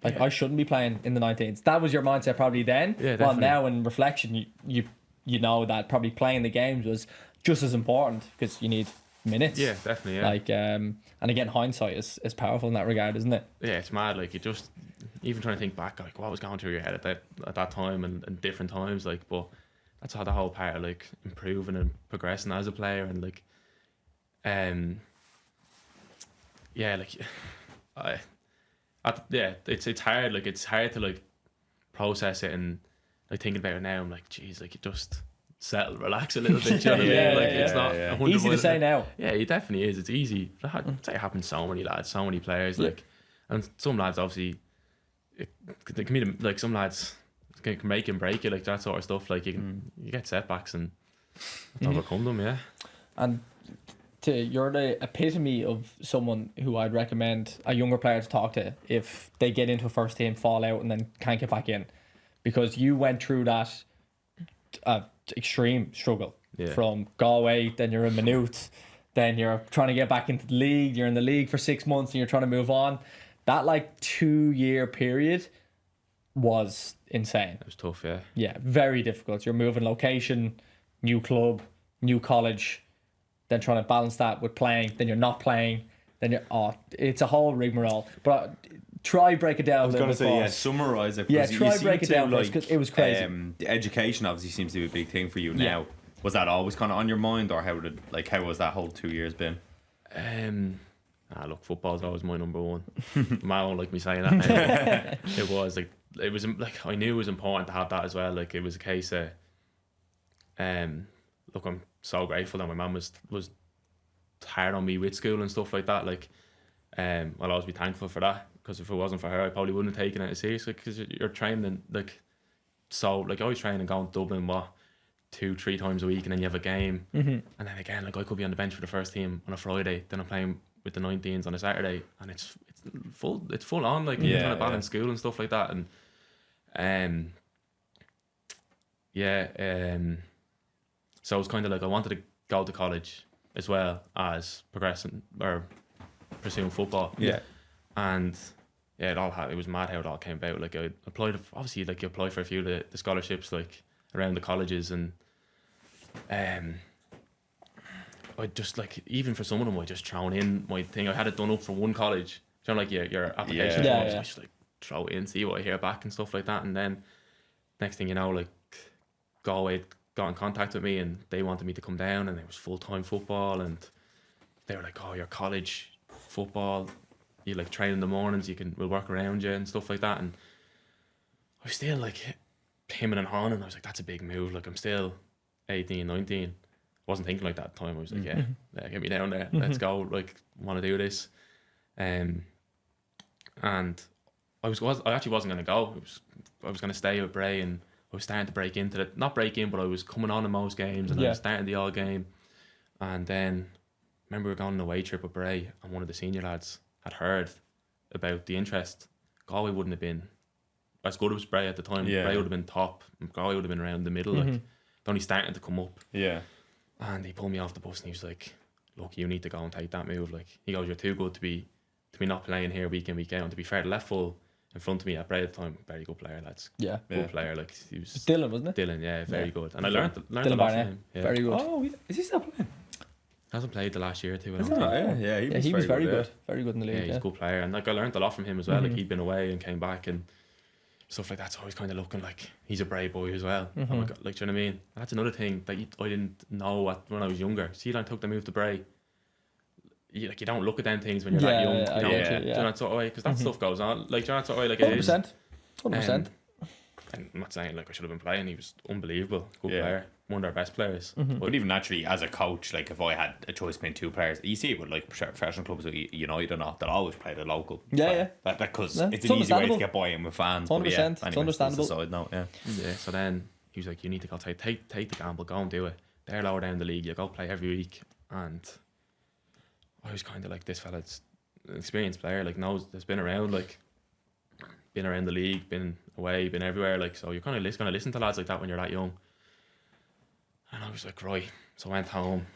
Like, I shouldn't be playing in the 19s. That was your mindset probably then. Yeah, well, definitely. now in reflection, you know that probably playing the games was just as important, because you need minutes. Yeah, definitely. Yeah. Like, and again, hindsight is powerful in that regard, isn't it? Yeah, it's mad. Like, you just, even trying to think back, like, what was going through your head at that time and different times, like, but that's how the whole part of, like, improving and progressing as a player, and like, yeah, like, it's hard. Like, it's hard to, like, process it, and like thinking about it now, I'm like, geez, like, you just settle, relax a little bit. Do you know what I mean? Like, it's not 100%. Easy to say now. Yeah, it definitely is. It's easy. I'd say it happens to so many lads, so many players. Like, and some lads obviously, they can be like, some lads can make and break you, like that sort of stuff. Like, you get setbacks and overcome them. Yeah. And you're the epitome of someone who I'd recommend a younger player to talk to if they get into a first team, fall out, and then can't get back in, because you went through that extreme struggle from Galway, then you're in Maynooth, then you're trying to get back into the league, you're in the league for 6 months and you're trying to move on. That, like, 2-year period was insane. It was tough. Yeah. Yeah, very difficult. You're moving location, new club, new college, then trying to balance that with playing, then you're not playing, then you're it's a whole rigmarole. But try break it down. I was going to say, summarise it. Yeah, try break it down, like, because it was crazy. The education obviously seems to be a big thing for you now. Was that always kind of on your mind, or how was that whole 2 years been? Look, football's always my number one. My won't like me saying that. It was like, I knew it was important to have that as well. Like, it was a case of, look, I'm so grateful that my mum was hard on me with school and stuff like that. Like, I'll always be thankful for that, because if it wasn't for her, I probably wouldn't have taken it as seriously, because you're training, like, so, like, I was training, going to Dublin 2-3 times a week, and then you have a game, and then again, like, I could be on the bench for the first team on a Friday, then I'm playing with the 19s on a Saturday, and it's full on, like, you're trying to balance school and stuff like that, and so it was kind of like, I wanted to go to college as well as progressing or pursuing football. And it was mad how it all came about. Like, I applied, obviously, like, you apply for a few of the scholarships, like, around the colleges, and I just, like, even for some of them, I just thrown in my thing. I had it done up for one college, you know, like your application forms. I just, like, throw it in, see what I hear back and stuff like that, and then next thing you know, like, Galway got in contact with me, and they wanted me to come down, and it was full-time football, and they were like, oh, your college football, you, like, train in the mornings, we'll work around you and stuff like that. And I was still, like, hemming and hawing, and I was like, that's a big move. Like, I'm still 18, 19. Wasn't thinking like that at the time. I was like, yeah, get me down there, let's go, like, want to do this. And I actually wasn't going to go. I was going to stay with Bray, and I was starting to break into it. Not break in, but I was coming on in most games, and I was starting the all game. And then I remember we were going on a away trip with Bray, and one of the senior lads had heard about the interest. Galway wouldn't have been as good as Bray at the time. Bray would have been top, and Galway would have been around the middle, like, they're only starting to come up. And he pulled me off the bus, and he was like, look, you need to go and take that move. Like, he goes, you're too good to be not playing here week in, week out. And to be fair, the left full in front of me at Bray at the time, very good player, lads. Good player. Like, he was Dylan, wasn't it? Dylan, very good. And I learned a lot from him. Very good. Oh, is he still playing? Hasn't played the last year or two. He was very good. Very good in the league. Yeah, he's a good player, and, like, I learned a lot from him as well. Like, he'd been away and came back and stuff like that. So I was kind of looking like he's a brave boy as well. Oh my God, like, do you know what I mean? And that's another thing that I didn't know when I was younger. See, I took the move to Bray. You don't look at them things when you're that young. Do you know that sort of way? Because that stuff goes on. Like, do you know that sort of way? Like, 100%. 100%. And I'm not saying, like, I should have been playing. He was unbelievable. Good player. One of our best players. But even naturally, as a coach, like, if I had a choice between two players, you see it with, like, professional clubs like United or not, they'll always play the local. Because it's an easy way to get buy-in with fans. 100%. It's understandable. Side note, so then he was like, you need to go take the gamble, go and do it. They're lower down the league. You go play every week. And I was kind of like, this fella's an experienced player, like, knows, that's been around, like, been around the league, been away, been everywhere. Like, so you're kind of going to listen to lads like that when you're that young. And I was like, right. So I went home,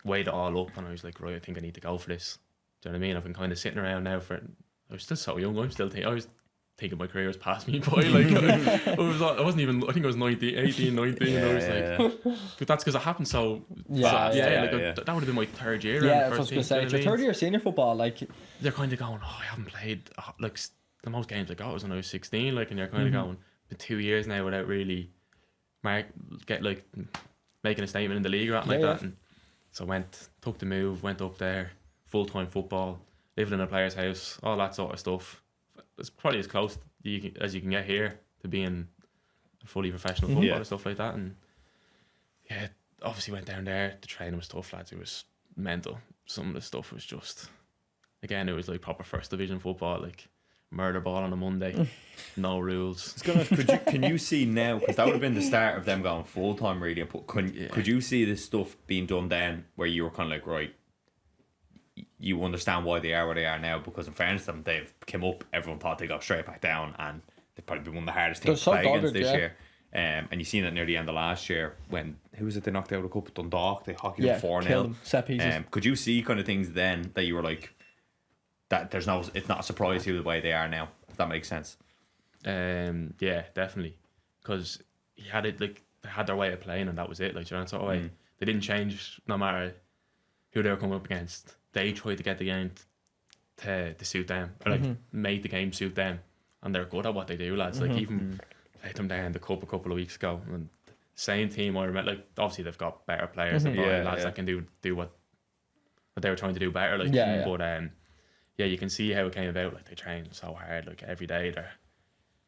weighed it all up, and I was like, right, I think I need to go for this. Do you know what I mean? I've been kind of sitting around now for. I was still so young. I was thinking my career was past me by. Like, I wasn't even. I think I was 18, 19. Yeah, and I was like, but that's because it happened so fast. That would have been my third year. Yeah, I was going to say, it's your third year senior football. Like, they're kind of going, I haven't played like the most games I got was when I was 16. Like, and you're kind of going, been 2 years now without really making a statement in the league or anything like that. And so took the move, went up there, full-time football, living in a player's house, all that sort of stuff. It's probably as close as you can get here to being a fully professional footballer and stuff like that. And yeah, obviously went down there. The training was tough, lads. It was mental. Some of the stuff was just, again, it was like proper first division football, like murder ball on a Monday, no rules. Can you see now, because that would have been the start of them going full time really, could you see this stuff being done then where you were kind of like, right, you understand why they are where they are now? Because in fairness to them, they've come up, everyone thought they got straight back down, and they've probably been one of the hardest teams to play against this year. And you seen it near the end of last year when, who was it, they knocked out a couple, Dundalk, they hockeyed them 4-0. Set pieces. Could you see kind of things then that you were like, that it's not a surprise to you the way they are now, if that makes sense? Yeah, definitely, because they had their way of playing, and that was it. Like, you know, sort of way. They didn't change no matter who they were coming up against. They tried to get the game to suit them, or like make the game suit them, and they're good at what they do, lads. Like, even played them down in the cup a couple of weeks ago, and same team I remember. Like, obviously they've got better players than lads that can do what they were trying to do better. Like, but yeah, you can see how it came about. Like, they train so hard, like every day.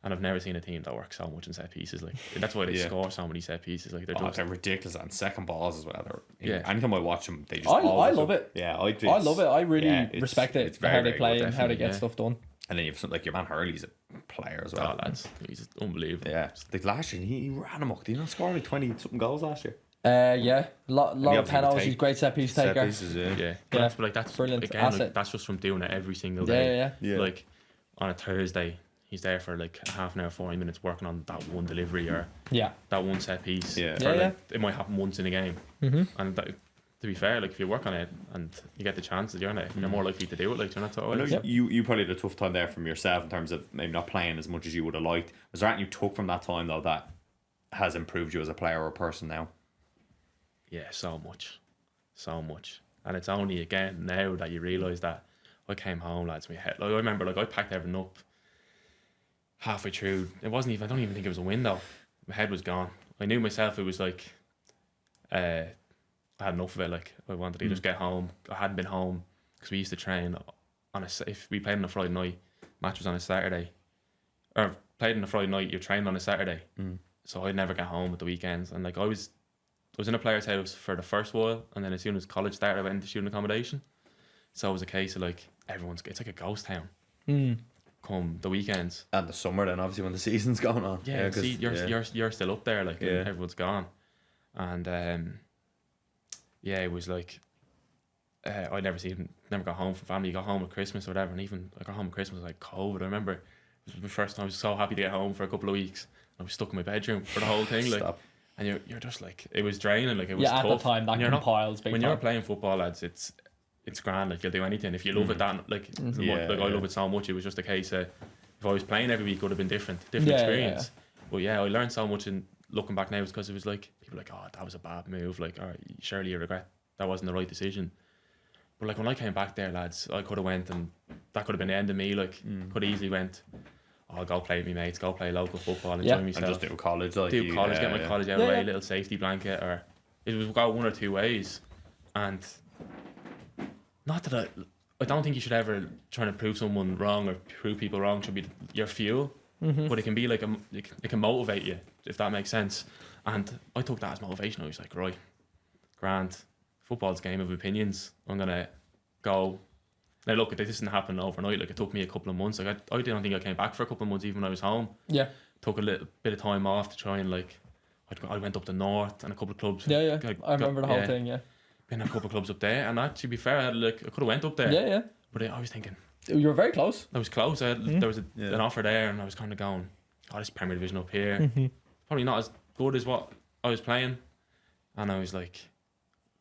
And I've never seen a team that works so much in set pieces. Like, that's why they score so many set pieces. Like, they're ridiculous, and second balls as well. Anytime I watch them, they just. I love it. Yeah, I do. I love it. I really respect it. It's very, how they very play good, and how they get stuff done. And then you've like your man Hurley's a player as well. lads, he's unbelievable. Yeah, like last year he ran amok. Did he not score like 20 something goals last year? Lot of penalties. He's great set piece taker. Set pieces, yeah. That's brilliant. Again, asset. like, that's just from doing it every single day. Yeah. Like, on a Thursday, he's there for like a half an hour, 40 minutes working on that one delivery or that one set piece. It might happen once in a game. And that, to be fair, like, if you work on it and you get the chance to do it, you're more likely to do it. Like, you know, that's what I know. You probably had a tough time there from yourself in terms of maybe not playing as much as you would have liked. Was there anything you took from that time though that has improved you as a player or a person now? Yeah, so much. And it's only again now that you realise that I came home, lads, my head. Like, I remember, like, I packed everything up halfway through. It wasn't even, I don't even think it was a window. My head was gone. I knew myself, it was like, I had enough of it. Like, I wanted to just get home. I hadn't been home because we used to train if we played on a Friday night, match was on a Saturday, or played on a Friday night, you're training on a Saturday. So I'd never get home at the weekends. And like, I was in a player's house for the first while, and then as soon as college started, I went into student accommodation. So it was a case of like, it's like a ghost town. Come the weekends and the summer, then obviously when the season's going on. Yeah, see, you're still up there, like, and everyone's gone. And it was like, I never got home from family. You got home at Christmas or whatever, and even I got home at Christmas like COVID. I remember it was my first time. I was so happy to get home for a couple of weeks. I was stuck in my bedroom for the whole thing. Like, and you're just like, it was draining. Like, it was tough. At the time that compiles big when time. You're playing football, lads, it's grand. Like, you'll do anything if you love it. That like, I love it so much. It was just a case of, if I was playing every week, it would have been different experience. But I learned so much. And looking back now, because it was like, people were like, oh, that was a bad move. Like, all right, surely you regret that wasn't the right decision. But like, when I came back there, lads, I could have went, and that could have been the end of me. Like, could have easily went, I'll go play with my mates, go play local football, enjoy myself. And just do college. Like, get my college out of the way, little safety blanket, or it would go one or two ways. And not that I don't think you should ever try to prove someone wrong or prove people wrong should be your fuel. But it can be like it can motivate you, if that makes sense. And I took that as motivation. I was like, right, grand, football's a game of opinions. I'm gonna go. Now look, this didn't happen overnight. Like, it took me a couple of months. Like, I don't think I came back for a couple of months even when I was home. Took a little bit of time off to try and like, I went up the north and a couple of clubs. I remember the whole thing. Been a couple of clubs up there, and to be fair, I could have went up there. But I was thinking, You were very close. I was close. There was an offer there, and I was kind of going, "Oh, this Premier Division up here, probably not as good as what I was playing." And I was like,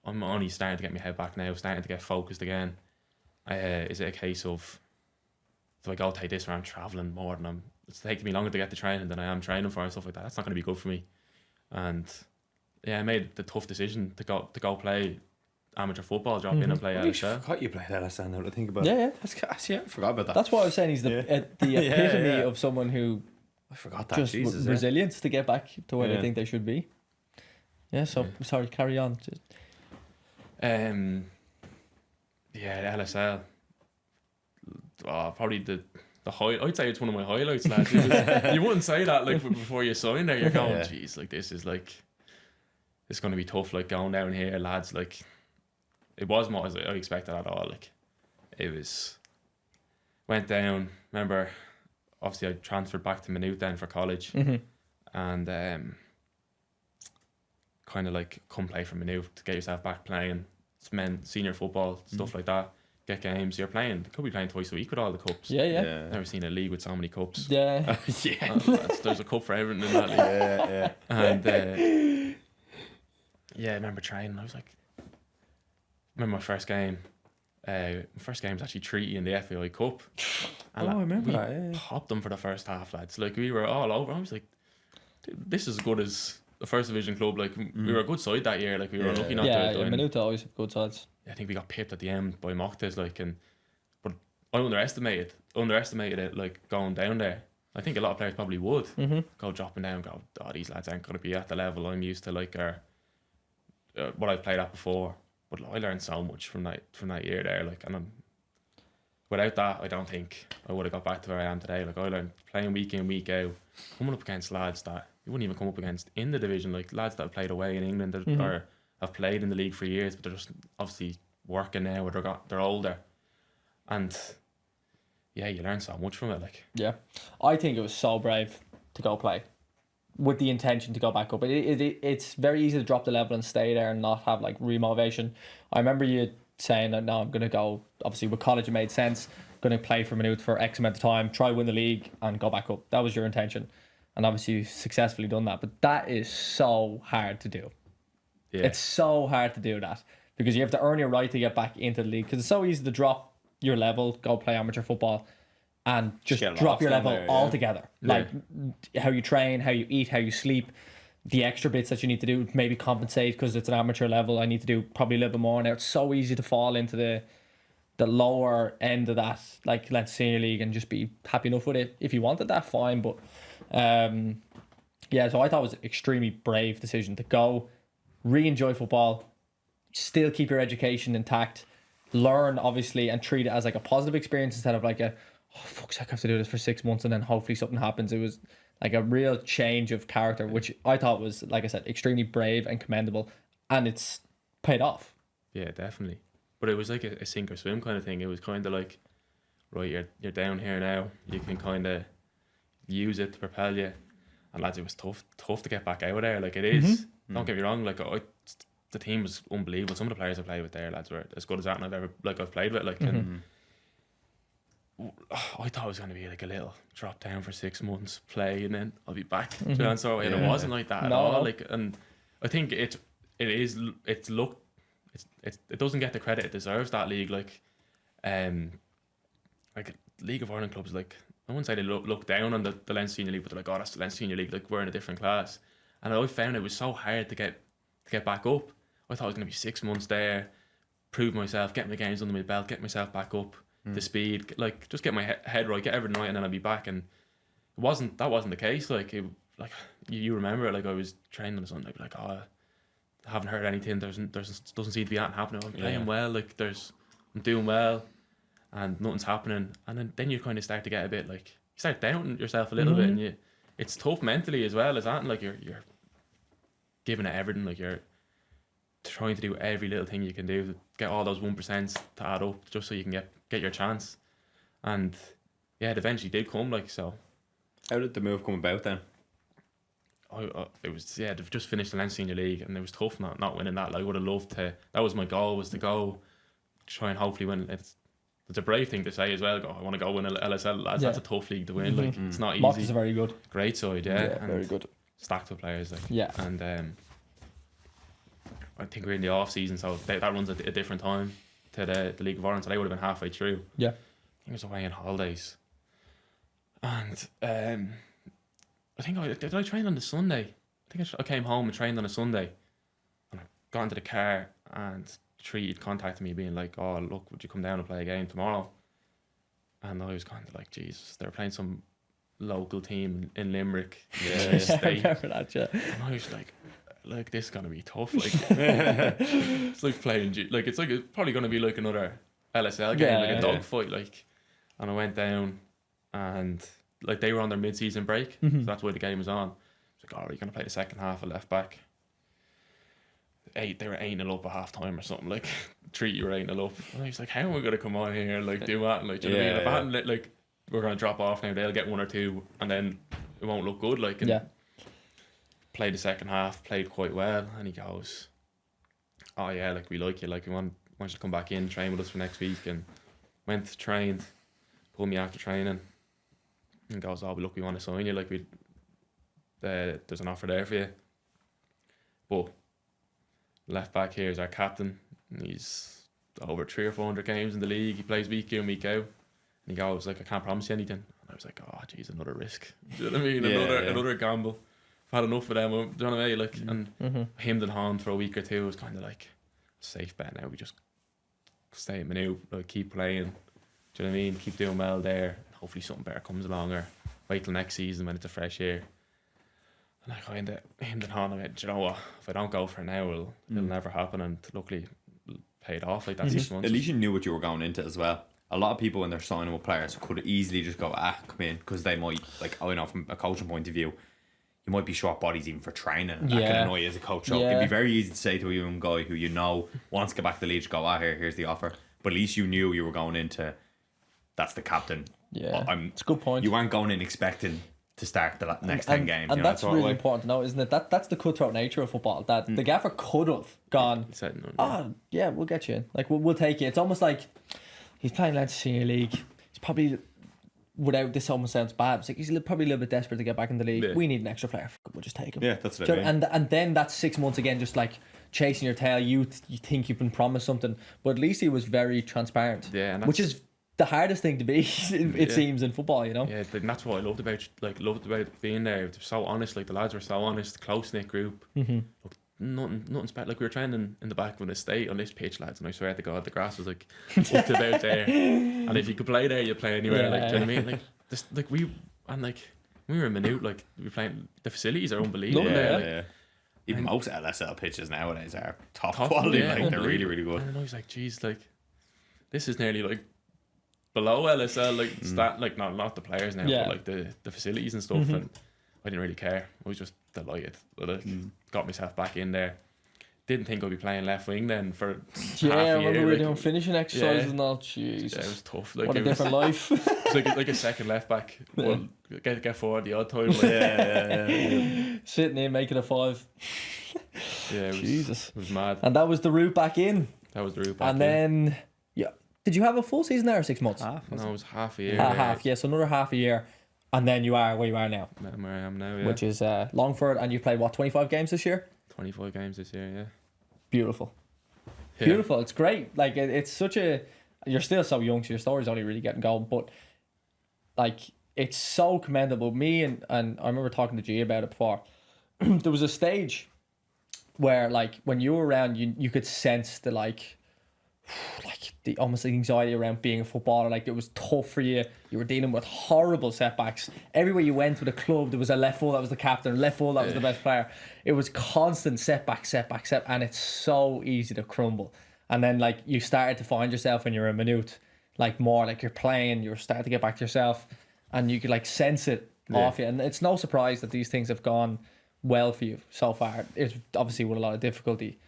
"I'm only starting to get my head back now, starting to get focused again. Is it a case of, do I go take this where I'm travelling more than it's taking me longer to get to training than I am training for and stuff like that? That's not going to be good for me." And I made the tough decision to go play amateur football, drop in and play LSL. I forgot you played LSL now to think about Yeah. That's class, I forgot about that. That's what I was saying. He's the epitome of someone who I forgot that. just Jesus, resilience to get back to where they think they should be. Yeah, so sorry, carry on. The LSL. Probably the high. I'd say it's one of my highlights, lads. You wouldn't say that like before you sign there. You're going, geez, like this is like, it's going to be tough. Like going down here, lads. Like it wasn't what I expected at all. Like it was. Went down. Remember, obviously I transferred back to Maynooth then for college, and kind of like come play for Maynooth to get yourself back playing senior football, stuff like that. Get games. You're playing. Could be playing twice a week with all the cups. Yeah. Never seen a league with so many cups. Yeah. There's a cup for everything in that league. And I remember training. I was like, remember my first game. My first game was actually Treaty in the FAI Cup. And I remember that. We popped them for the first half, lads. Like we were all over. I was like, this is as good as the first division club. Like we were a good side that year. Like we were lucky not to win. Maynooth always have good sides. I think we got pipped at the end by Moctes, but I underestimated it, like going down there. I think a lot of players probably would go dropping down and go, "Oh, these lads aren't going to be at the level I'm used to, like what I've played at before." But I learned so much from that year there, like, and without that, I don't think I would have got back to where I am today. Like I learned playing week in, week out, coming up against lads that you wouldn't even come up against in the division, like lads that have played away in England or have played in the league for years, but they're just obviously working now, or they're older, and you learn so much from it. Like, I think it was so brave to go play with the intention to go back up. It's very easy to drop the level and stay there and not have like remotivation. I remember you saying that, no, I'm going to go, obviously with college it made sense, going to play for Maynooth for X amount of time, try win the league and go back up. That was your intention, and obviously you've successfully done that, but that is so hard to do. It's so hard to do that because you have to earn your right to get back into the league, because it's so easy to drop your level, go play amateur football and just drop your level altogether. Like how you train, how you eat, how you sleep, the extra bits that you need to do, maybe compensate because it's an amateur level. I need to do probably a little bit more now. It's so easy to fall into the lower end of that, like let's senior league, and just be happy enough with it. If you wanted that, fine. But so I thought it was an extremely brave decision to go re-enjoy football, still keep your education intact, learn obviously, and treat it as like a positive experience instead of like fuck's sake, I have to do this for 6 months and then hopefully something happens. It was like a real change of character, which I thought was, like I said, extremely brave and commendable, and it's paid off. Yeah, definitely. But it was like a sink or swim kind of thing. It was kind of like, right, you're down here now, you can kind of use it to propel you. And lads, it was tough to get back out of there. Like it is. Don't get me wrong. Like the team was unbelievable. Some of the players I played with there, lads, were as good as that, and I've played with. Like, and I thought it was going to be like a little drop down for 6 months, play, and then I'll be back. And it wasn't like that at all. Like, and I think it doesn't get the credit it deserves, that league. Like League of Ireland clubs, like, I wouldn't say they look down on the Leinster Senior League, but they're like, oh, that's the Leinster Senior League, like we're in a different class. And I found it was so hard to get back up. I thought it was going to be 6 months there, prove myself, get my games under my belt, get myself back up to speed, like just get my head right, get everything right, and then I'll be back. And that wasn't the case. Like you remember it, like I was training on Sunday, like, oh, I haven't heard anything. Doesn't seem to be anything happening. I'm playing well, like I'm doing well, and nothing's happening. And then you kind of start to get a bit like, you start doubting yourself a little bit, and it's tough mentally as well as that. And like you're giving it everything, like you're trying to do every little thing you can do to get all those 1% to add up, just so you can get your chance. And it eventually did come. Like, so how did the move come about then? It was they've just finished the Leinster Senior League, and it was tough not winning that. Like, I would have loved to. That was my goal, was to go try and hopefully win. it's a brave thing to say as well. Go, I want to go win LSL, lads. That's a tough league to win. Like it's not easy. Mox is very good. Great side, yeah, and very good. Stacked with players, like and I think we're in the off season, so that runs at a different time to the League of Ireland. So they would have been halfway through. Yeah, I think it was away on holidays, and I think did I train on the Sunday? I think I came home and trained on a Sunday, and I got into the car and Treat contacted me being like, "Oh, look, would you come down and play a game tomorrow?" And I was kind of like, Jesus, they're playing some local team in Limerick. I remember that, yeah. And I was like this is gonna be tough. Like it's like playing it's probably gonna be like another LSL game, like a dogfight. Like, and I went down, and like they were on their mid-season break, so that's why the game was on. I was like, "Oh, are you gonna play the second half of left back?" They were 8-0 up at half time or something. Like, treat you were 8-0 up. And I was like, how am I gonna come on here and like do that? And like, do you know what I mean? If I hadn't like, we're gonna drop off now, they'll get 1 or 2, and then it won't look good. Like, and played the second half, played quite well, and he goes, "Oh yeah, like we like you, like we want you to come back in, train with us for next week." And went, trained, pulled me after training, and goes, "Oh, but look, we want to sign you. Like there's an offer there for you." But left back here is our captain. And he's over 300 or 400 games in the league. He plays week in, week out. And he goes like, "I can't promise you anything." And I was like, "Oh, geez, another risk." Do you know what I mean? Another gamble. I've had enough of them. Do you know what I mean? Like, and him and Han for a week or two was kind of like safe bet. Now we just stay at Manu, like keep playing. Do you know what I mean? Keep doing well there. Hopefully something better comes along, or wait till next season when it's a fresh year. And I kind of him and Han, I went, "Do you know what? If I don't go for it now, it'll never happen." And luckily, paid off like that 6 months. At least you knew what you were going into as well. A lot of people when they're signing with players could easily just go, come in, because they might, like, I know from a coaching point of view, you might be short bodies even for training, and that can annoy you as a coach. So it'd be very easy to say to a young guy who you know wants to get back to the league, go, here's the offer. But at least you knew you were going into, that's the captain. Yeah, it's a good point. You weren't going in expecting to start the next 10 games. And that's really important to know, isn't it? That's the cutthroat nature of football. That the gaffer could have gone, we'll get you in. Like, we'll take you. It's almost like he's playing Lads Senior League. He's probably, without this almost sounds bad, it's like he's probably a little bit desperate to get back in the league. Yeah. We need an extra player. We'll just take him. Yeah, that's what I mean. And then that's 6 months again, just like chasing your tail. You think you've been promised something, but at least he was very transparent. Yeah, and which is the hardest thing to be, it seems, in football, you know. Yeah, and that's what I loved about being there. They were so honest. Like, the lads were so honest, close knit group. Look, nothing special. Like, we were training in the back of an estate on this pitch, lads, and I swear to God, the grass was like up to about there. And if you could play there, you play anywhere. Like, do you know what I mean? Like, just like we were in Minute. Like, we were playing. The facilities are unbelievable. Even most LSL pitches nowadays are top quality. Like, they're really, really good. And I was like, geez, like, this is nearly like below LSL, like not the players now, but like the facilities and stuff. And I didn't really care. I was just delighted. Like, got myself back in there. Didn't think I'd be playing left wing then for half a year. I remember we were doing finishing exercises and all. Jesus, it was tough. Like, what a different life. It's like a second left back. Well, get forward the odd time. Sitting in, making a 5. Yeah, Jesus, it was mad. And that was the route back in. And then, did you have a full season there or 6 months? No, it was half a year. Half, so another half a year. And then you are where you are now. I'm where I am now, which is Longford, and you played, 25 games this year? 25 games this year, yeah. Beautiful. Beautiful. It's great. Like, it's such a... You're still so young, so your story's only really getting going, but, like, it's so commendable. Me and I remember talking to G about it before. There was a stage where, like, when you were around, you could sense the, like the almost the anxiety around being a footballer. Like, it was tough for you. You were dealing with horrible setbacks. Everywhere you went with a club, there was a left full that was the captain, left full that was the best player. It was constant setback, and it's so easy to crumble. And then, like, you started to find yourself when you're a Minute, like, more like you're playing, you're starting to get back to yourself, and you could, like, sense it off you. And it's no surprise that these things have gone well for you so far. It's obviously with a lot of difficulty.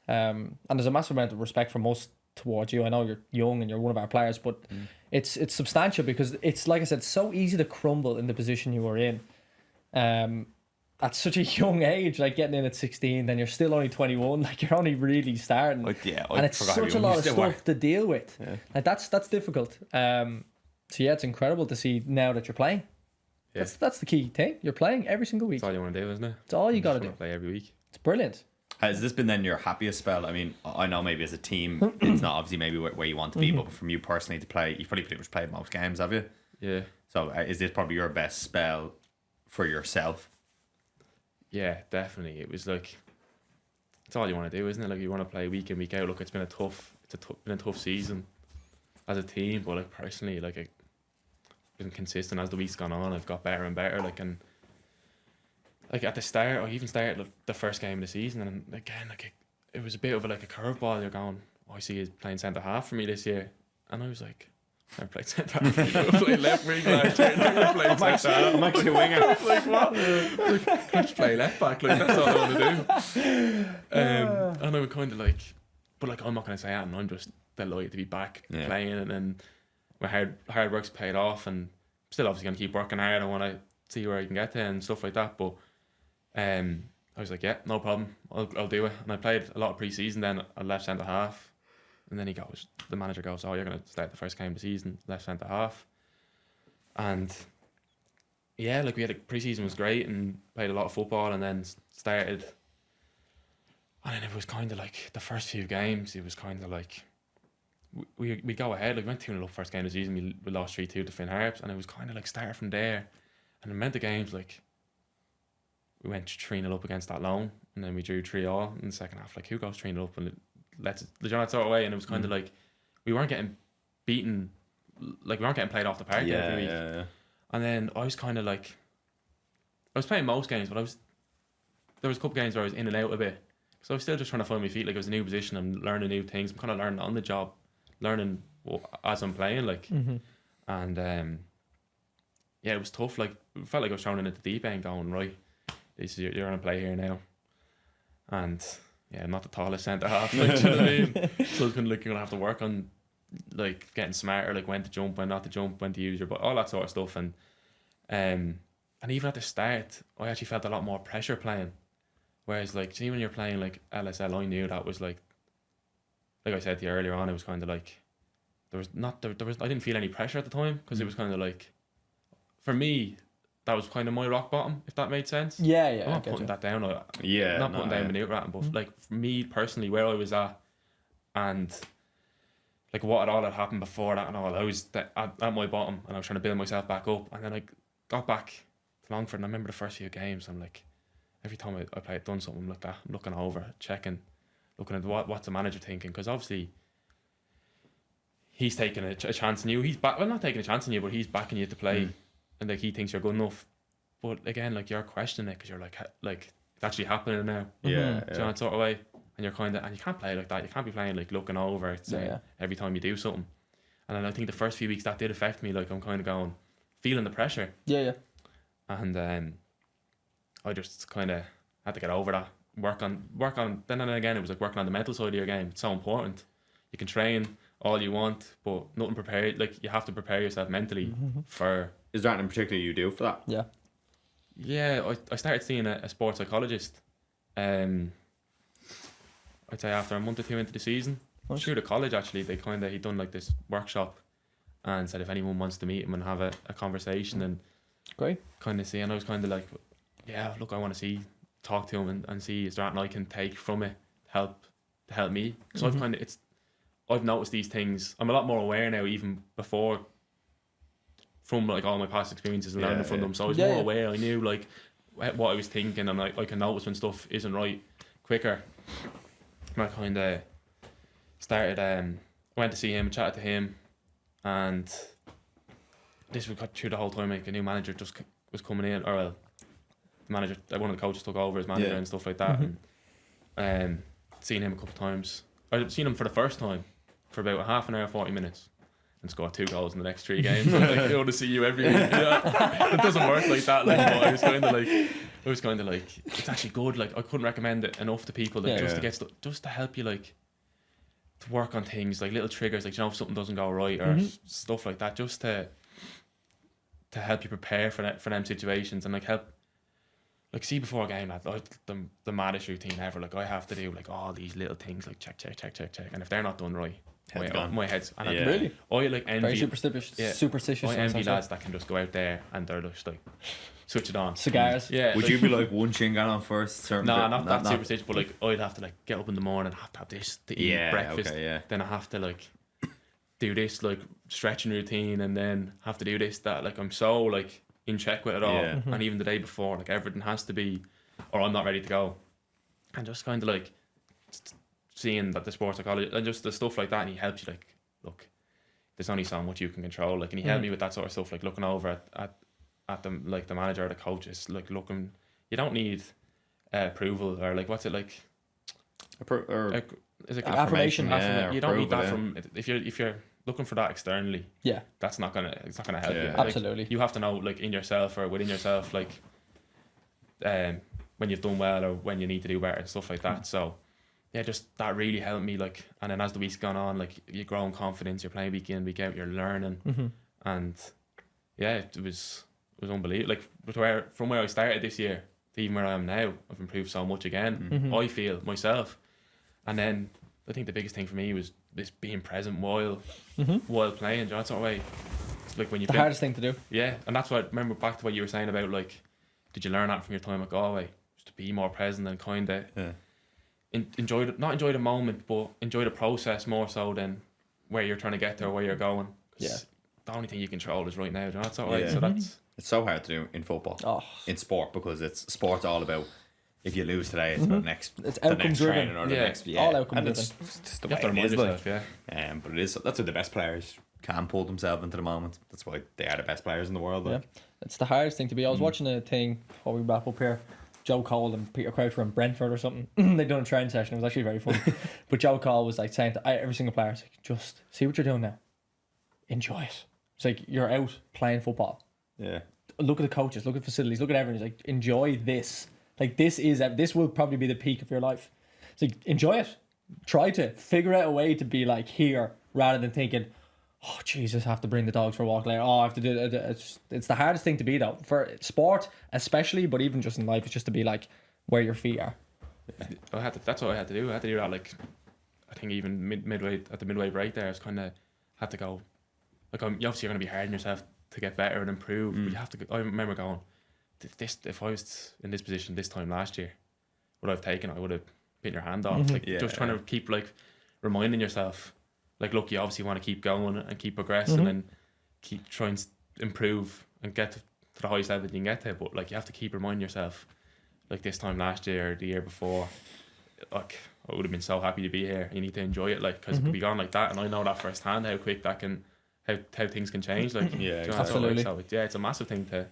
And there's a massive amount of respect from us towards you. I know you're young and you're one of our players, but it's substantial, because it's, like I said, so easy to crumble in the position you were in. at such a young age, like getting in at 16, then you're still only 21. Like you're only really starting, and it's such a lot of stuff to deal with. Yeah. Like that's difficult. So yeah, it's incredible to see now that you're playing. Yeah. That's the key thing. You're playing every single week. That's all you want to do, isn't it? It's all you got to do. Play every week. It's brilliant. Has this been then your happiest spell? I mean, I know maybe as a team, it's not obviously maybe where you want to be, but from you personally to play, you've probably pretty much played most games, have you? Yeah. So is this probably your best spell for yourself? Yeah, definitely. It was like, it's all you want to do, isn't it? Like you want to play week in, week out. Look, it's been a tough season as a team, but like personally, like I've been consistent as the week's gone on. I've got better and better. Like, and like at the start, I even started like the first game of the season, and again, like it was a bit of a curveball. You're going, I see he's playing centre half for me this year, and I was like, I never played centre half. I played left wing last year. Never played centre half. I'm actually a winger. Like what? Like, I just play left back. Like that's all I want to do. And I'm kind of like, but like I'm not gonna say that, and I'm just delighted to be back playing, and then my hard work's paid off, and still obviously gonna keep working hard. I want to see where I can get to and stuff like that, but. I was like, yeah, no problem. I'll do it. And I played a lot of pre-season then at left centre half. And then the manager goes, oh, you're going to start the first game of the season, left centre half. And yeah, like we had pre-season was great and played a lot of football, and then started. And then it was kind of like the first few games, it was kind of like we go ahead. Like we went 2-0 first game of the season, we lost 3-2 to Finn Harps, and it was kind of like started from there. And it meant the games like, we went 3-0 up against that loan, and then we drew 3-3 in the second half. Like, who goes 3-0 up and lets the John sort of away? And it was kind of like we weren't getting beaten, like we weren't getting played off the park every week. Yeah. And then I was kind of like, I was playing most games, but there was a couple games where I was in and out a bit, so I was still just trying to find my feet. Like it was a new position, I'm learning new things. I'm kind of learning on the job, learning as I'm playing. Like, and yeah, it was tough. Like, it felt like I was thrown in at the deep end, going right. You're going to play here now, and yeah, I'm not the tallest centre half, like, you know what I mean? So it's kind of like you're gonna have to work on like getting smarter, like when to jump, when not to jump, when to use your, but all that sort of stuff. And even at the start, I actually felt a lot more pressure playing. Whereas like, see, when you're playing like LSL, I knew that was like I said to you earlier on, it was kind of like there was I didn't feel any pressure at the time, because it was kind of like, for me, that was kind of my rock bottom, if that made sense. Yeah. I'm not putting that down. Not putting down Minute Rat, but like for me personally, where I was at, and like what all had happened before that and all, I was at my bottom, and I was trying to build myself back up. And then I got back to Longford, and I remember the first few games, I'm like, every time I done something like that, I'm looking over, checking, looking at what's the manager thinking, because obviously he's taking a chance on you. He's not taking a chance on you, but he's backing you to play. And like he thinks you're good enough, but again, like you're questioning it, because you're like it's actually happening now. Yeah. That sort of way, and you're and you can't play like that. You can't be playing like looking over every time you do something. And then I think the first few weeks that did affect me. Like I'm kind of feeling the pressure. Yeah. And I just kind of had to get over that. Work on. Then and again, it was like working on the mental side of your game. It's so important. You can train all you want, but nothing prepared. Like you have to prepare yourself mentally for. Is there anything in particular you do for that? Yeah, I started seeing a sports psychologist. I'd say after a month or two into the season. Nice. Through the college actually, he'd done like this workshop, and said if anyone wants to meet him and have a conversation and great kind of see. And I was kind of like, yeah, look, I want to talk to him and see is there anything I can take from it to help me. So I've noticed these things. I'm a lot more aware now, even before, from like all my past experiences and learning from them. So I was more aware. I knew like what I was thinking, and I can notice when stuff isn't right quicker. And I kind of started. I went to see him, chatted to him, and this was through the whole time. Like a new manager just was coming in, or the manager, one of the coaches took over as manager and stuff like that. And seen him a couple of times. I'd seen him for the first time for about a half an hour, 40 minutes. And scored 2 goals in the next 3 games. I'm like, I want to see you every week. Yeah. It doesn't work like that. Like, but I was kind of like, it's actually good. Like, I couldn't recommend it enough to people. Like, just to get just to help you, like, to work on things, like little triggers, like, you know, if something doesn't go right or stuff like that, just to help you prepare for them situations, and like help like, see, before a game, like, the maddest routine ever. Like, I have to do like all these little things, like check, and if they're not done right, my head's and really. I like envy. Very superstitious. I envy lads that can just go out there and they're just like switch it on. Cigars. Yeah. Would you be like one chingan on first? Not that superstitious, but like I'd have to like get up in the morning, have to have this to eat breakfast. Okay, then I have to like do this like stretching routine, and then have to do this, that. Like, I'm so like in check with it all. And even the day before, like, everything has to be, or I'm not ready to go. And just kind of like seeing that the sports psychology and just the stuff like that, and he helps you, like, look, there's only so much you can control. Like, and he helped me with that sort of stuff, like looking over at the, like, the manager or the coaches, like, looking, you don't need approval, or like, what's it like? Is it affirmation? You don't need that from, if you're looking for that externally, it's not gonna help you. Absolutely. Like, you have to know, like, in yourself or within yourself, like, when you've done well or when you need to do better and stuff like that. So yeah, just that really helped me. Like, and then as the week's gone on, like, you grow in confidence, you're playing week in, week out, you're learning, and yeah, it was unbelievable. Like, from where I started this year to even where I am now, I've improved so much again. I feel myself. And then I think the biggest thing for me was this being present while playing. John, sort of way. It's like when you the hardest thing to do. Yeah, and that's what, remember back to what you were saying about, like, did you learn that from your time at Galway? Just to be more present and kind of not enjoy the moment, but enjoy the process more so than where you're trying to get there, where you're going. The only thing you control is right now. John, that's all right. So that's, it's so hard to do in football, in sport, because sport's all about, if you lose today, it's about it's the outcome next driven. training or the next, all outcome and driven. it's just the you have to way it remind is, yourself, like. But it is, that's what the best players can pull themselves into the moment. That's why they are the best players in the world. Like. Yeah, it's the hardest thing to be. I was watching a thing before we wrap up here. Joe Cole and Peter Crouch were in Brentford or something. They'd done a training session. It was actually very funny. But Joe Cole was like saying to every single player, like, just see what you're doing now. Enjoy it. It's like, you're out playing football. Yeah. Look at the coaches, look at facilities, look at everything. It's like, enjoy this. Like, this will probably be the peak of your life. It's like, enjoy it. Try to figure out a way to be like here, rather than thinking, oh Jesus, I have to bring the dogs for a walk later. Oh, I have to do it. It's the hardest thing to be, though, for sport especially, but even just in life. It's just to be like where your feet are. That's what I had to do. I had to do that. Like, I think even midway at the midway break there, I was kind of had to go. Like, you obviously, you're going to be hard on yourself to get better and improve. But you have to. I remember going, if I was in this position this time last year, would I have taken it? I would have bitten your hand off. Like, just trying to keep, like, reminding yourself, like, look, you obviously want to keep going and keep progressing and keep trying to improve and get to the highest level you can get to. But, like, you have to keep reminding yourself, like, this time last year or the year before, like, I would have been so happy to be here. You need to enjoy it, like, because it could be gone like that. And I know that firsthand, how quick that can, how things can change. Like, absolutely. So, it's a massive thing to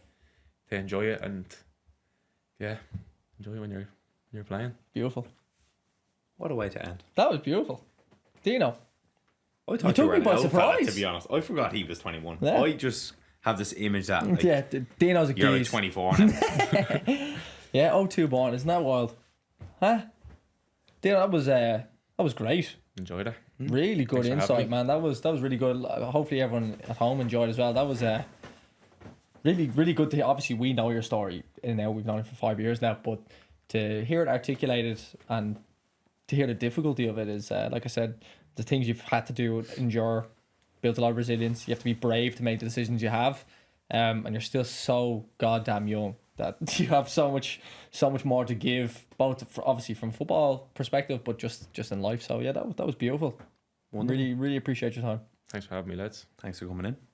enjoy it, and enjoy it when you're playing. Beautiful. What a way to end. That was beautiful. Dino, I thought you took me by surprise. Fella, to be honest, I forgot he was 21. Yeah. I just have this image that, like, Dino's a you're like geese. 24 now. Yeah, 02 born. Isn't that wild? Huh? Dino, that was great. Enjoyed it. Really good Thanks for having insight, me. man. That was really good. Hopefully everyone at home enjoyed as well. That was really, really good to hear. Obviously, we know your story in and out. We've known it for 5 years now, but to hear it articulated and to hear the difficulty of it is, like I said, the things you've had to do, endure, built a lot of resilience. You have to be brave to make the decisions you have, and you're still so goddamn young that you have so much more to give, both obviously from football perspective, but just in life. So yeah, that was beautiful. Wonderful. Really, really appreciate your time. Thanks for having me, lads. Thanks for coming in.